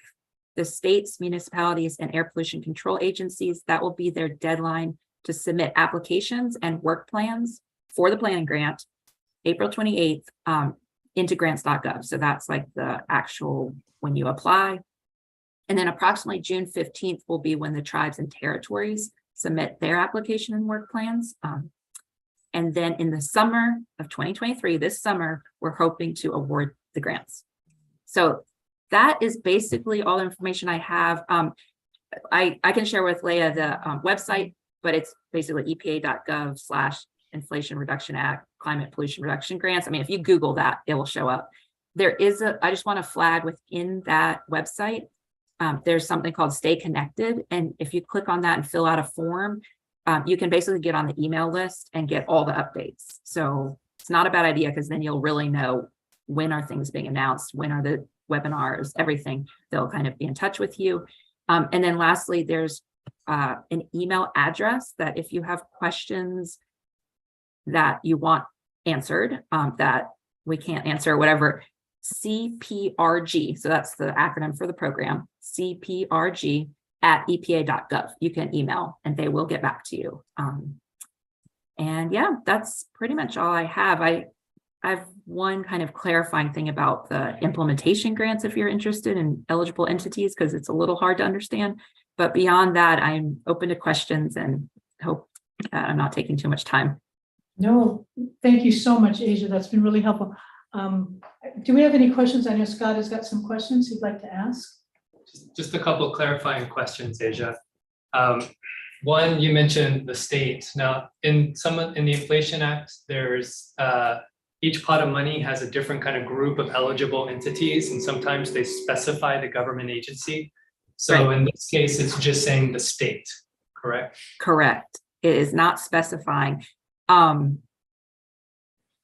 the states, municipalities, and air pollution control agencies, that will be their deadline to submit applications and work plans for the planning grant, April 28th, into grants.gov. So that's like the actual when you apply. And then approximately June 15th will be when the tribes and territories submit their application and work plans. And then in the summer of 2023, this summer, we're hoping to award the grants. So that is basically all the information I have. I can share with Leah the website, but it's basically epa.gov/Inflation Reduction Act, Climate Pollution Reduction Grants. I mean, if you Google that, it will show up. There is I just want to flag within that website, there's something called Stay Connected. And if you click on that and fill out a form, you can basically get on the email list and get all the updates. So it's not a bad idea because then you'll really know when are things being announced, when are the webinars, everything. They'll kind of be in touch with you. And then lastly, there's an email address that if you have questions that you want answered, that we can't answer, whatever, CPRG. So that's the acronym for the program, CPRG@epa.gov. You can email and they will get back to you. And yeah, that's pretty much all I have. I have one kind of clarifying thing about the implementation grants if you're interested in eligible entities, because it's a little hard to understand. But beyond that, I'm open to questions and hope I'm not taking too much time. No, thank you so much, Asia. That's been really helpful. Do we have any questions? I know Scott has got some questions he'd like to ask. Just a couple clarifying questions, Asia. One, you mentioned the state. Now, in the Inflation Act, there's each pot of money has a different kind of group of eligible entities, and sometimes they specify the government agency. So Right. in this case, it's just saying the state, correct? Correct. It is not specifying.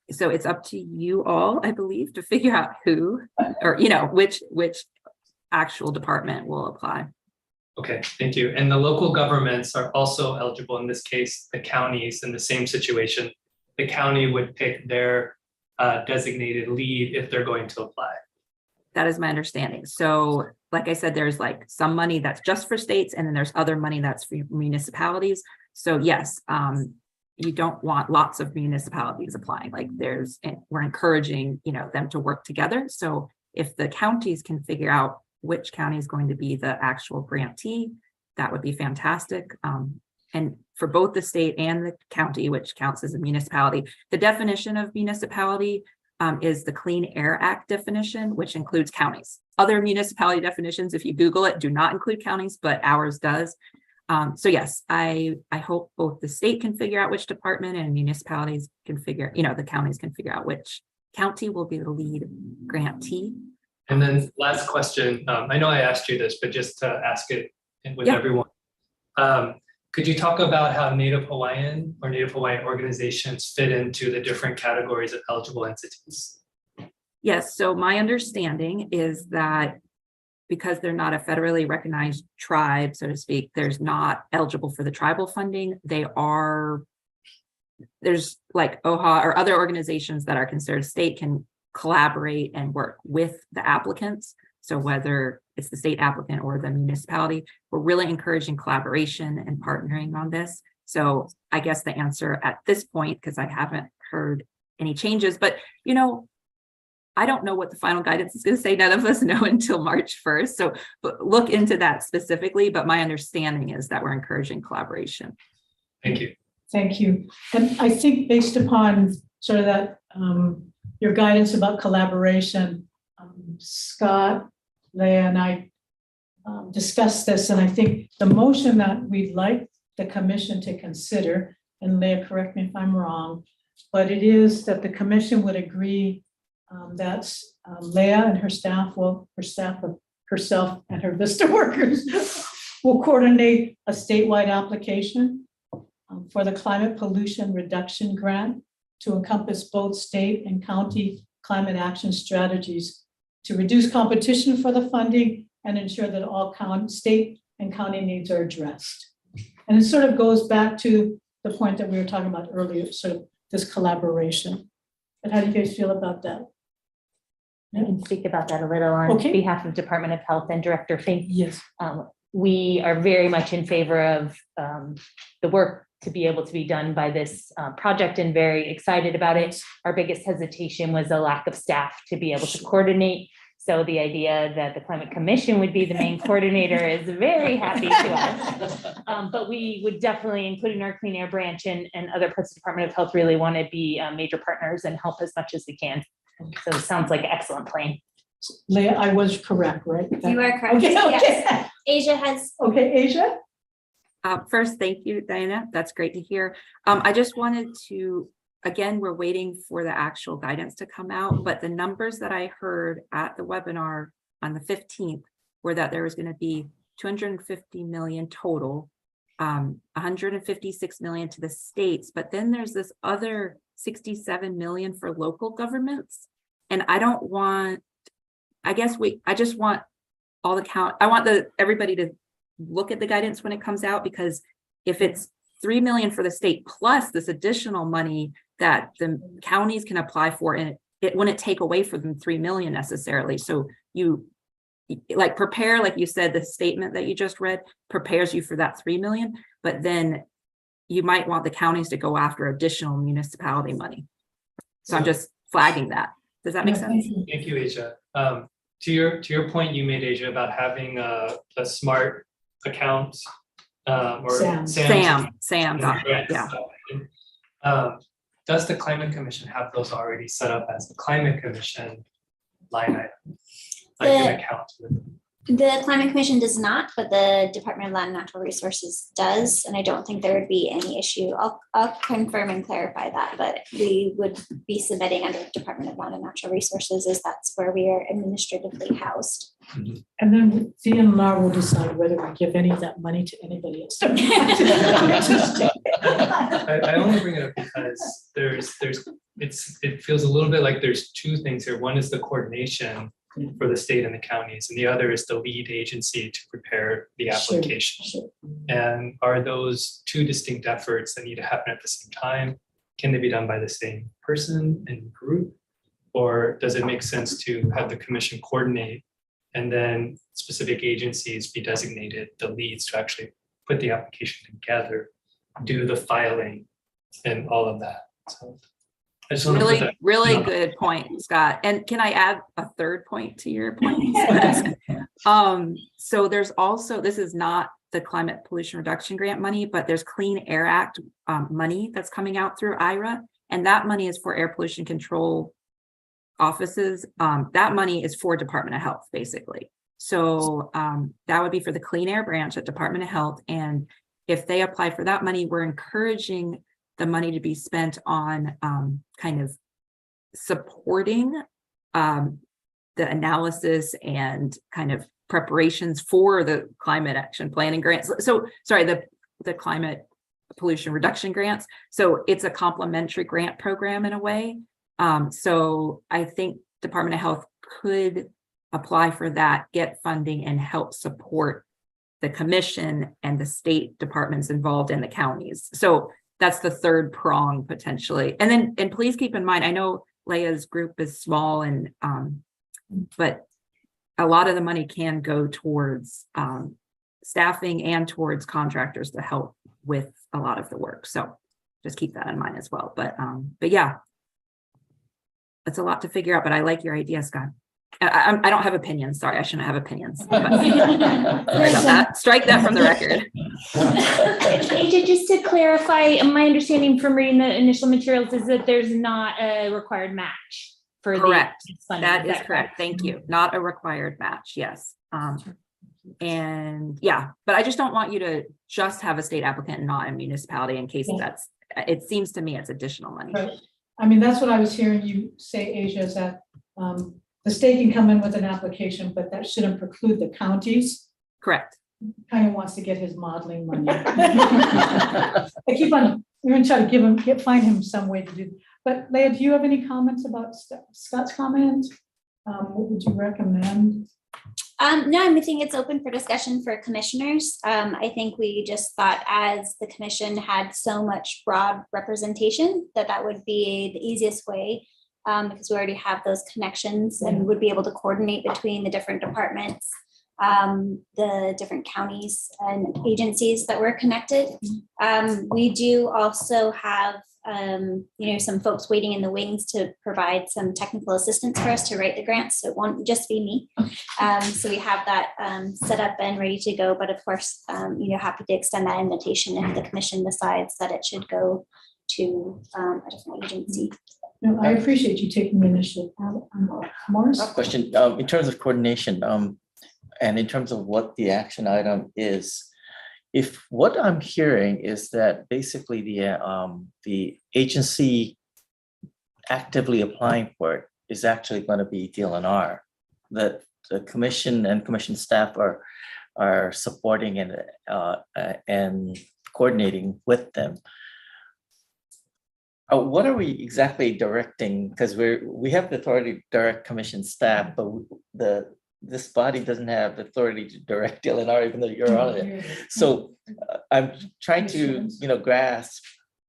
So it's up to you all, I believe, to figure out who, or which actual department will apply. Okay, thank you. And the local governments are also eligible. In this case, the counties in the same situation. The county would pick their designated lead if they're going to apply. That is my understanding. So like I said, there's like some money that's just for states, and then there's other money that's for municipalities. So yes, you don't want lots of municipalities applying. Like we're encouraging, them to work together. So if the counties can figure out which county is going to be the actual grantee, that would be fantastic. And for both the state and the county, which counts as a municipality, the definition of municipality is the Clean Air Act definition, which includes counties. Other municipality definitions, if you Google it, do not include counties, but ours does. So yes, I hope both the state can figure out which department and municipalities can figure, the counties can figure out which county will be the lead grantee. And then last question, I know I asked you this, but just to ask it with everyone. Could you talk about how Native Hawaiian or Native Hawaiian organizations fit into the different categories of eligible entities? Yes, so my understanding is that because they're not a federally recognized tribe, so to speak, there's not eligible for the tribal funding. There's like OHA or other organizations that are considered state can collaborate and work with the applicants. So whether it's the state applicant or the municipality, we're really encouraging collaboration and partnering on this. So I guess the answer at this point, because I haven't heard any changes, but I don't know what the final guidance is going to say. None of us know until March 1st. So look into that specifically, but my understanding is that we're encouraging collaboration. Thank you. Thank you. And I think based upon sort of that, your guidance about collaboration, Scott, Leah, and I discussed this, and I think the motion that we'd like the commission to consider, and Leah, correct me if I'm wrong, but it is that the commission would agree that Leah and her staff herself and her VISTA workers will coordinate a statewide application for the climate pollution reduction grant to encompass both state and county climate action strategies to reduce competition for the funding and ensure that all state and county needs are addressed. And it sort of goes back to the point that we were talking about earlier, sort of this collaboration. But how do you guys feel about that? I can speak about that a little on behalf of Department of Health and Director Fink. Yes. We are very much in favor of the work to be able to be done by this project and very excited about it. Our biggest hesitation was a lack of staff to be able to coordinate. So the idea that the Climate Commission would be the main coordinator is very happy to us. But we would definitely, including our Clean Air branch and other parts of the Department of Health, really want to be major partners and help as much as we can. So it sounds like an excellent plan. Leah, I was correct, right? You are correct. Okay, okay. Yes. Asia has. Okay, Asia. First, thank you, Diana. That's great to hear. I just wanted to, again, we're waiting for the actual guidance to come out, but the numbers that I heard at the webinar on the 15th were that there was going to be 250 million total 156 million to the states, but then there's this other 67 million for local governments. And I don't want, I just want all the I want everybody to look at the guidance when it comes out, because if it's 3 million for the state plus this additional money that the counties can apply for, and it wouldn't take away from them 3 million necessarily. So you prepare, like you said, the statement that you just read prepares you for that 3 million, but then you might want the counties to go after additional municipality money. So I'm just flagging that. Does that make sense? Thank you, Asia. To your point you made, Asia, about having a smart account or Sam got it, yeah. Does the Climate Commission have those already set up as the Climate Commission line item? Like an account with them? The Climate Commission does not, but the Department of Land and Natural Resources does, and I don't think there would be any issue. I'll confirm and clarify that, but we would be submitting under the Department of Land and Natural Resources, as that's where we are administratively housed. And then DNR will decide whether we give any of that money to anybody else. I only bring it up because it feels a little bit like there's two things here. One is the coordination for the state and the counties, and the other is the lead agency to prepare the application. Sure. And are those two distinct efforts that need to happen at the same time? Can they be done by the same person and group? Or does it make sense to have the commission coordinate and then specific agencies be designated the leads to actually put the application together, do the filing and all of that? So I just want to put that, really good point, Scott. And can I add a third point to your point? So there's also, this is not the climate pollution reduction grant money, but there's Clean Air Act money that's coming out through IRA. And that money is for air pollution control offices. That money is for Department of Health, basically. So that would be for the Clean Air branch at Department of Health. And if they apply for that money, we're encouraging the money to be spent on kind of supporting the analysis and kind of preparations for the climate action planning grants. So sorry, the climate pollution reduction grants. So it's a complementary grant program in a way. So I think Department of Health could apply for that, get funding, and help support the commission and the state departments involved in the counties. So that's the third prong potentially. And please keep in mind, I know Leah's group is small and but a lot of the money can go towards staffing and towards contractors to help with a lot of the work. So just keep that in mind as well. But yeah, it's a lot to figure out, but I like your idea, Scott. I don't have opinions. Sorry, I shouldn't have opinions. But sorry about that. Strike that from the record. AJ, just to clarify, my understanding from reading the initial materials is that there's not a required match for correct. The funding. That is correct. Thank you. Not a required match. Yes. And yeah, but I just don't want you to just have a state applicant and not a municipality in case that's, it seems to me it's additional money. Right. I mean, that's what I was hearing you say, Asia, is that the state can come in with an application, but that shouldn't preclude the counties. Correct. Kind of wants to get his modeling money. I keep on, we're going to try to find him some way to do. But Leah, do you have any comments about Scott's comment? What would you recommend? No, I think it's open for discussion for commissioners. I think we just thought as the commission had so much broad representation that would be the easiest way. Because we already have those connections and would be able to coordinate between the different departments, the different counties and agencies that we're connected. We do also have, some folks waiting in the wings to provide some technical assistance for us to write the grants. So it won't just be me. So we have that set up and ready to go. But of course, happy to extend that invitation if the commission decides that it should go to a different agency. No, I appreciate you taking the initiative. Morris? Question, in terms of coordination, and in terms of what the action item is, if what I'm hearing is that basically the agency actively applying for it is actually going to be DLNR, that the commission and commission staff are are supporting and coordinating with them. What are we exactly directing? Because we have the authority to direct commission staff, but this body doesn't have the authority to direct DLNR, even though you're on it. So I'm trying to, grasp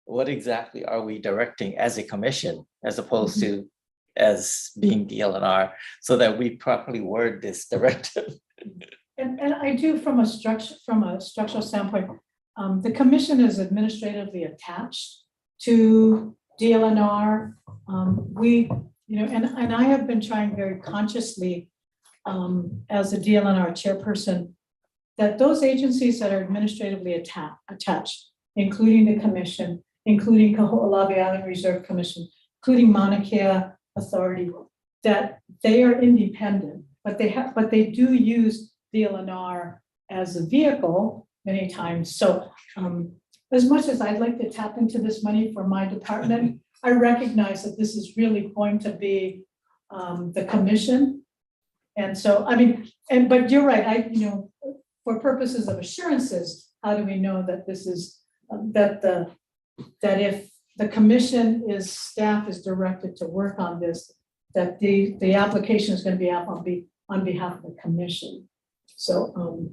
what exactly are we directing as a commission, as opposed to as being DLNR, so that we properly word this directive. And I do from a structural standpoint, the commission is administratively attached to DLNR. And I have been trying very consciously as a DLNR chairperson, that those agencies that are administratively attached, including the commission, including Kaho'olawe Island Reserve Commission, including Mauna Kea Authority, that they are independent, but they do use DLNR as a vehicle many times. So as much as I'd like to tap into this money for my department, I recognize that this is really going to be the commission. And so, but you're right, for purposes of assurances, how do we know that this is, that if the commission staff is directed to work on this, that the application is going to be on behalf of the commission. So,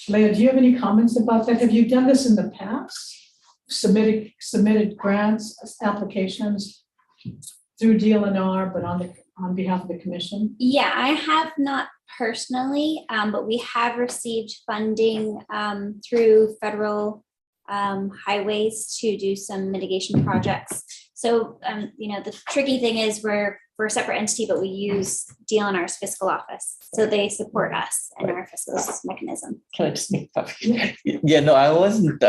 Leah, do you have any comments about that? Have you done this in the past? Submitted grants, applications through DLNR, but on behalf of the commission? Yeah, I have not personally, but we have received funding through federal highways to do some mitigation projects. So, the tricky thing is we're a separate entity, but we use DLNR's fiscal office. So they support us in our fiscal mechanism. Can I just make up? Yeah, no, I wasn't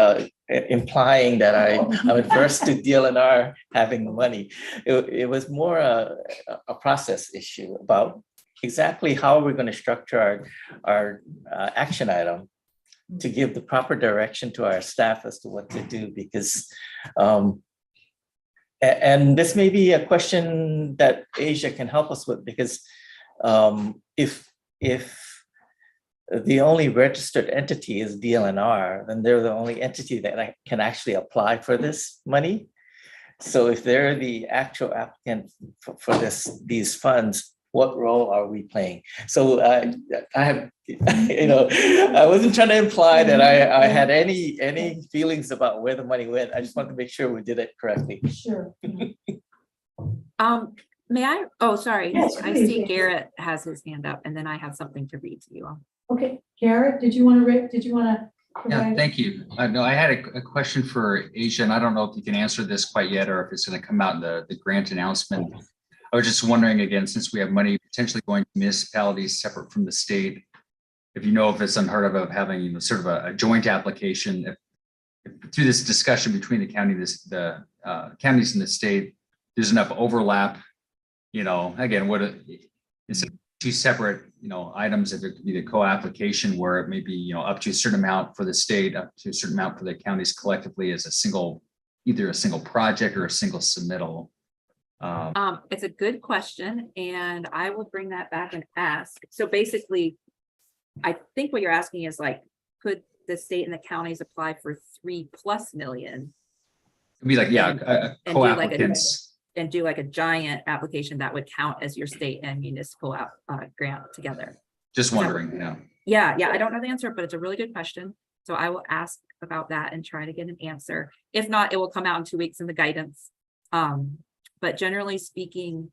implying that I'm adverse to DLNR having the money. It was more a process issue about exactly how we're going to structure our action item to give the proper direction to our staff as to what to do, because and this may be a question that Asia can help us with, because if the only registered entity is DLNR, then they're the only entity that can actually apply for this money. So if they're the actual applicant for these funds, what role are we playing? So I have, I wasn't trying to imply that I had any feelings about where the money went. I just wanted to make sure we did it correctly. Sure. May I? Oh, sorry. Yes, I please. see Garrett has his hand up, and then I have something to read to you all. Okay, Garrett, did you want to? Yeah, thank you. No, I had a question for Asia, and I don't know if you can answer this quite yet, or if it's going to come out in the grant announcement. I was just wondering, again, since we have money potentially going to municipalities separate from the state, if it's unheard of having sort of a joint application, if through this discussion between the counties and the state, there's enough overlap, again, instead of two separate items, if it could be the co-application where it may be up to a certain amount for the state, up to a certain amount for the counties collectively as either a single project or a single submittal. It's a good question, and I will bring that back and ask. So basically, I think what you're asking is could the state and the counties apply for 3+ million? It'd be co-applicants. And do a giant application that would count as your state and municipal grant together. Just wondering, Yeah, I don't know the answer, but it's a really good question. So I will ask about that and try to get an answer. If not, it will come out in 2 weeks in the guidance. But generally speaking,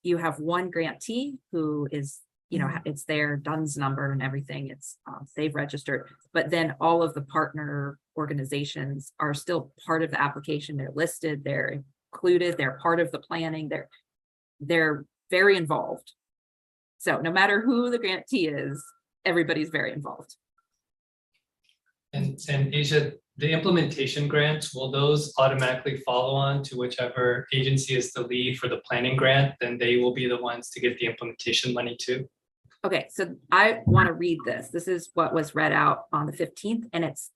you have one grantee who is, it's their DUNS number and everything. It's they've registered, but then all of the partner organizations are still part of the application. They're listed, they're included, they're part of the planning. They're very involved. So no matter who the grantee is, everybody's very involved. And Asia, the implementation grants, will those automatically follow on to whichever agency is the lead for the planning grant? Then they will be the ones to get the implementation money too. Okay, so I want to read this. This is what was read out on the 15th, and it's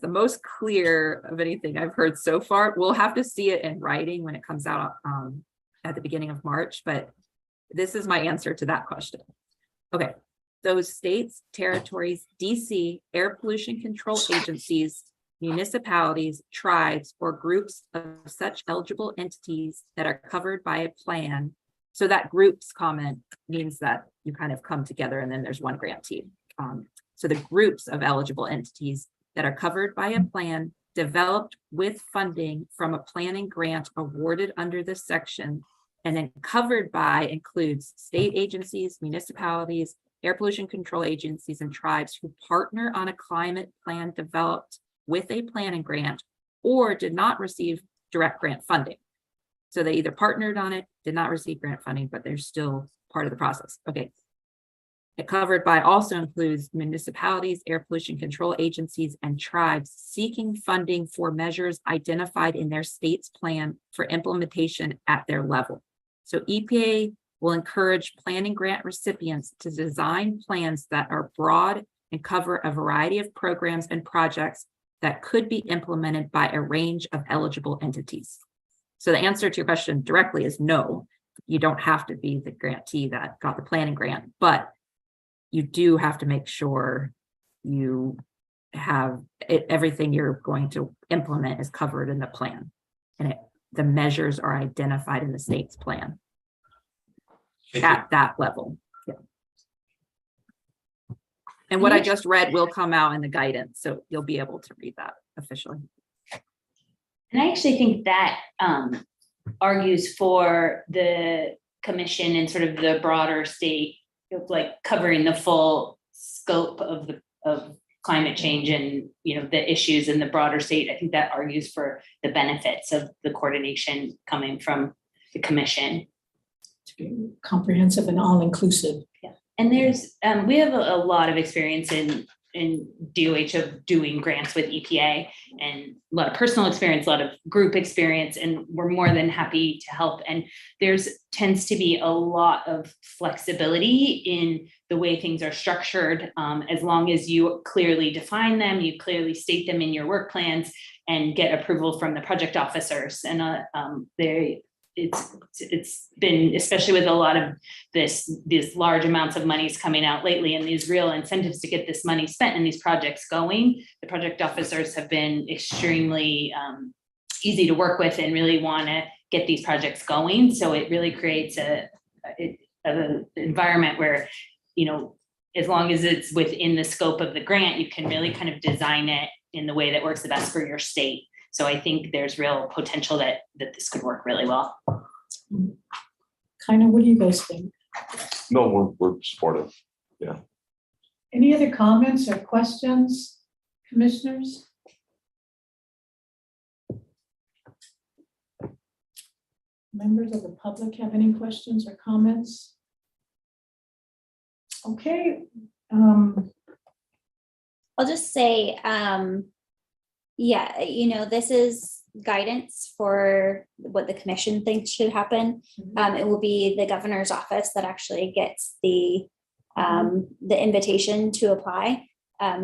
the most clear of anything I've heard so far. We'll have to see it in writing when it comes out at the beginning of March, but this is my answer to that question. Okay, those states, territories, DC, air pollution control agencies, municipalities, tribes, or groups of such eligible entities that are covered by a plan. So that groups comment means that you kind of come together and then there's one grantee. So the groups of eligible entities that are covered by a plan developed with funding from a planning grant awarded under this section, and then covered by includes state agencies, municipalities, air pollution control agencies, and tribes who partner on a climate plan developed with a planning grant or did not receive direct grant funding. So they either partnered on it, did not receive grant funding, but they're still part of the process. Okay. It covered by also includes municipalities, air pollution control agencies, and tribes seeking funding for measures identified in their state's plan for implementation at their level. So EPA will encourage planning grant recipients to design plans that are broad and cover a variety of programs and projects that could be implemented by a range of eligible entities. So the answer to your question directly is no, you don't have to be the grantee that got the planning grant, but you do have to make sure you have everything you're going to implement is covered in the plan. And the measures are identified in the state's plan at that level. Yeah. And what I just read will come out in the guidance, so you'll be able to read that officially. And I actually think that argues for the commission and sort of the broader state of like covering the full scope of climate change and, you know, the issues in the broader state. I think that argues for the benefits of the coordination coming from the commission. To be comprehensive and all-inclusive. Yeah. And there's, we have a lot of experience in DOH of doing grants with EPA and a lot of personal experience, a lot of group experience, and we're more than happy to help. And there's tends to be a lot of flexibility in the way things are structured, as long as you clearly define them, you clearly state them in your work plans and get approval from the project officers. And it's been, especially with a lot of these large amounts of monies coming out lately and these real incentives to get this money spent and these projects going, the project officers have been extremely easy to work with and really want to get these projects going. So it really creates an environment where, you know, as long as it's within the scope of the grant, you can really kind of design it in the way that works the best for your state. So I think there's real potential that this could work really well. Kind of, what do you guys think? No, we're supportive. Yeah. Any other comments or questions, commissioners? Members of the public have any questions or comments? Okay. I'll just say, yeah, you know, this is guidance for what the commission thinks should happen. It will be the governor's office that actually gets the invitation to apply.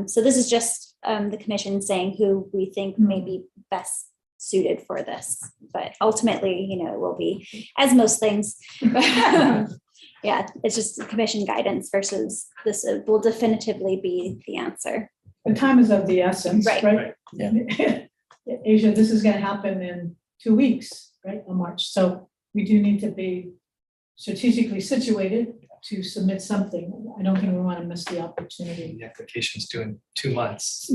So this is just the commission saying who we think may be best suited for this. But ultimately, you know, it will be, as most things, yeah, it's just commission guidance versus this will definitively be the answer. The time is of the essence, right? Yeah. Asia, this is going to happen in 2 weeks, right, in March. So we do need to be strategically situated to submit something. I don't think we want to miss the opportunity. The application's due in 2 months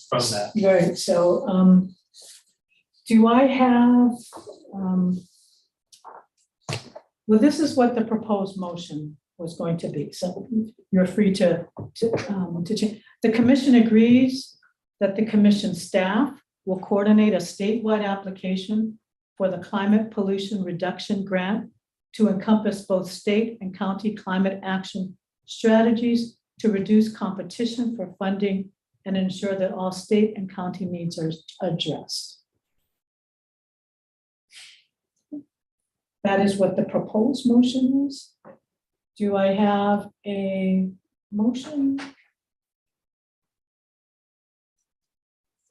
from that. Right, so do I have, well, this is what the proposed motion was going to be. So you're free to change. The commission agrees that the commission staff will coordinate a statewide application for the climate pollution reduction grant to encompass both state and county climate action strategies to reduce competition for funding and ensure that all state and county needs are addressed. That is what the proposed motion is. Do I have a motion?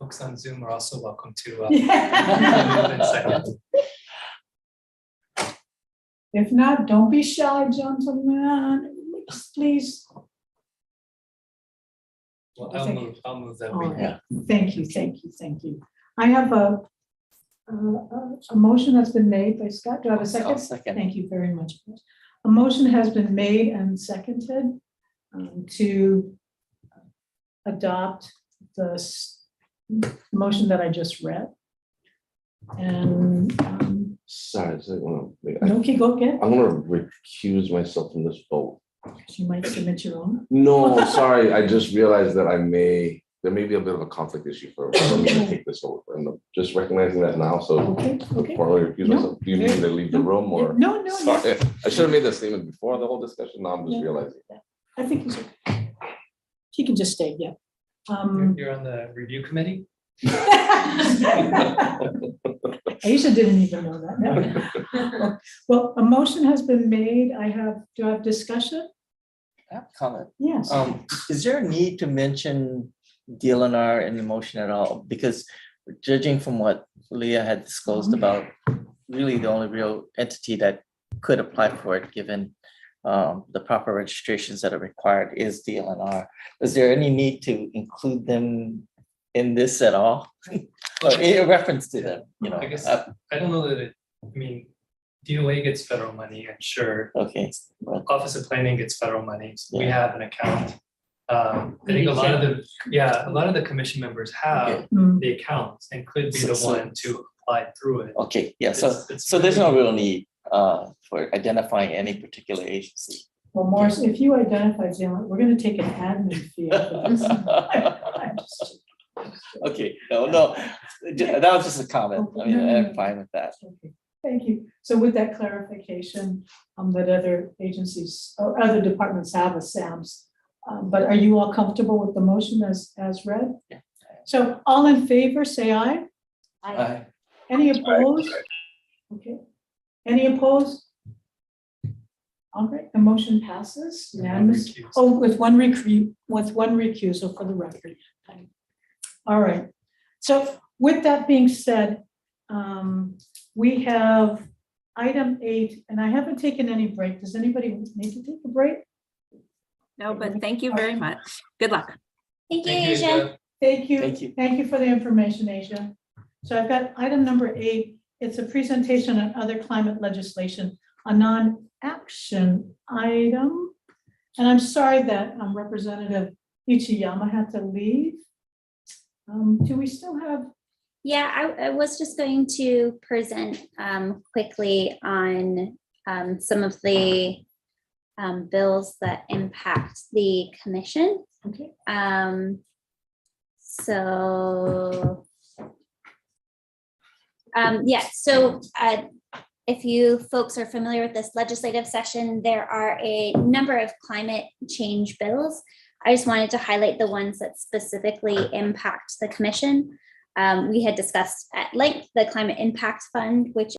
Folks on Zoom are also welcome to move Yeah. in second. If not, don't be shy, gentlemen. Please Well, I think- I'll move that. All we- right. Thank you, thank you, thank you. I have a motion that's been made by Scott. Do I have a I'll second? second. Thank you very much. A motion has been made and seconded to adopt the motion that I just read. And, Sorry, okay, go ahead. I'm gonna recuse myself from this vote. You might submit your own. No, sorry, I just realized that there may be a bit of a conflict issue for me to take this over. And I'm just recognizing that now, so Okay, okay. formally recuse myself. Do you need me to leave the room or? No, no, Sorry, no. I should have made that statement before the whole discussion. Now I'm just realizing. I think he's okay. He can just stay, yeah. You're on the review committee? Aisha didn't even know that. No. Well, a motion has been made. Do I have discussion? I have a comment. Yes. Is there a need to mention DLNR in the motion at all? Because judging from what Leah had disclosed about, really the only real entity that could apply for it, given the proper registrations that are required, is DLNR. Is there any need to include them in this at all? Or in reference to them, I guess, I don't know that DOA gets federal money, and sure. Okay. Office of Planning gets federal money. So we have an account. I think a lot of the commission members have the accounts and could be the one to apply through it. Okay, yeah, so It's there's no real need for identifying any particular agency. Well, Morris, if you identify Dylan, we're gonna take an admin fee. Okay, no, that was just a comment. I mean, I'm fine with that. Thank you. So with that clarification, that other agencies or other departments have a SAMS. But are you all comfortable with the motion as read? Yeah. So all in favor, say aye. Aye. Any opposed? Okay. Any opposed? All right, the motion passes unanimous. Oh, with one recusal for the record. All right. So with that being said, we have item 8, and I haven't taken any break. Does anybody need to take a break? No, but thank you very much. Good luck. Thank you, Asia. Thank you. Thank you for the information, Asia. So I've got item number 8. It's a presentation on other climate legislation, a non-action item. And I'm sorry that Representative Ichiyama had to leave. Do we still have? Yeah, I was just going to present quickly on some of the bills that impact the commission. Okay. If you folks are familiar with this legislative session, there are a number of climate change bills. I just wanted to highlight the ones that specifically impact the commission. We had discussed at length the Climate Impact Fund, which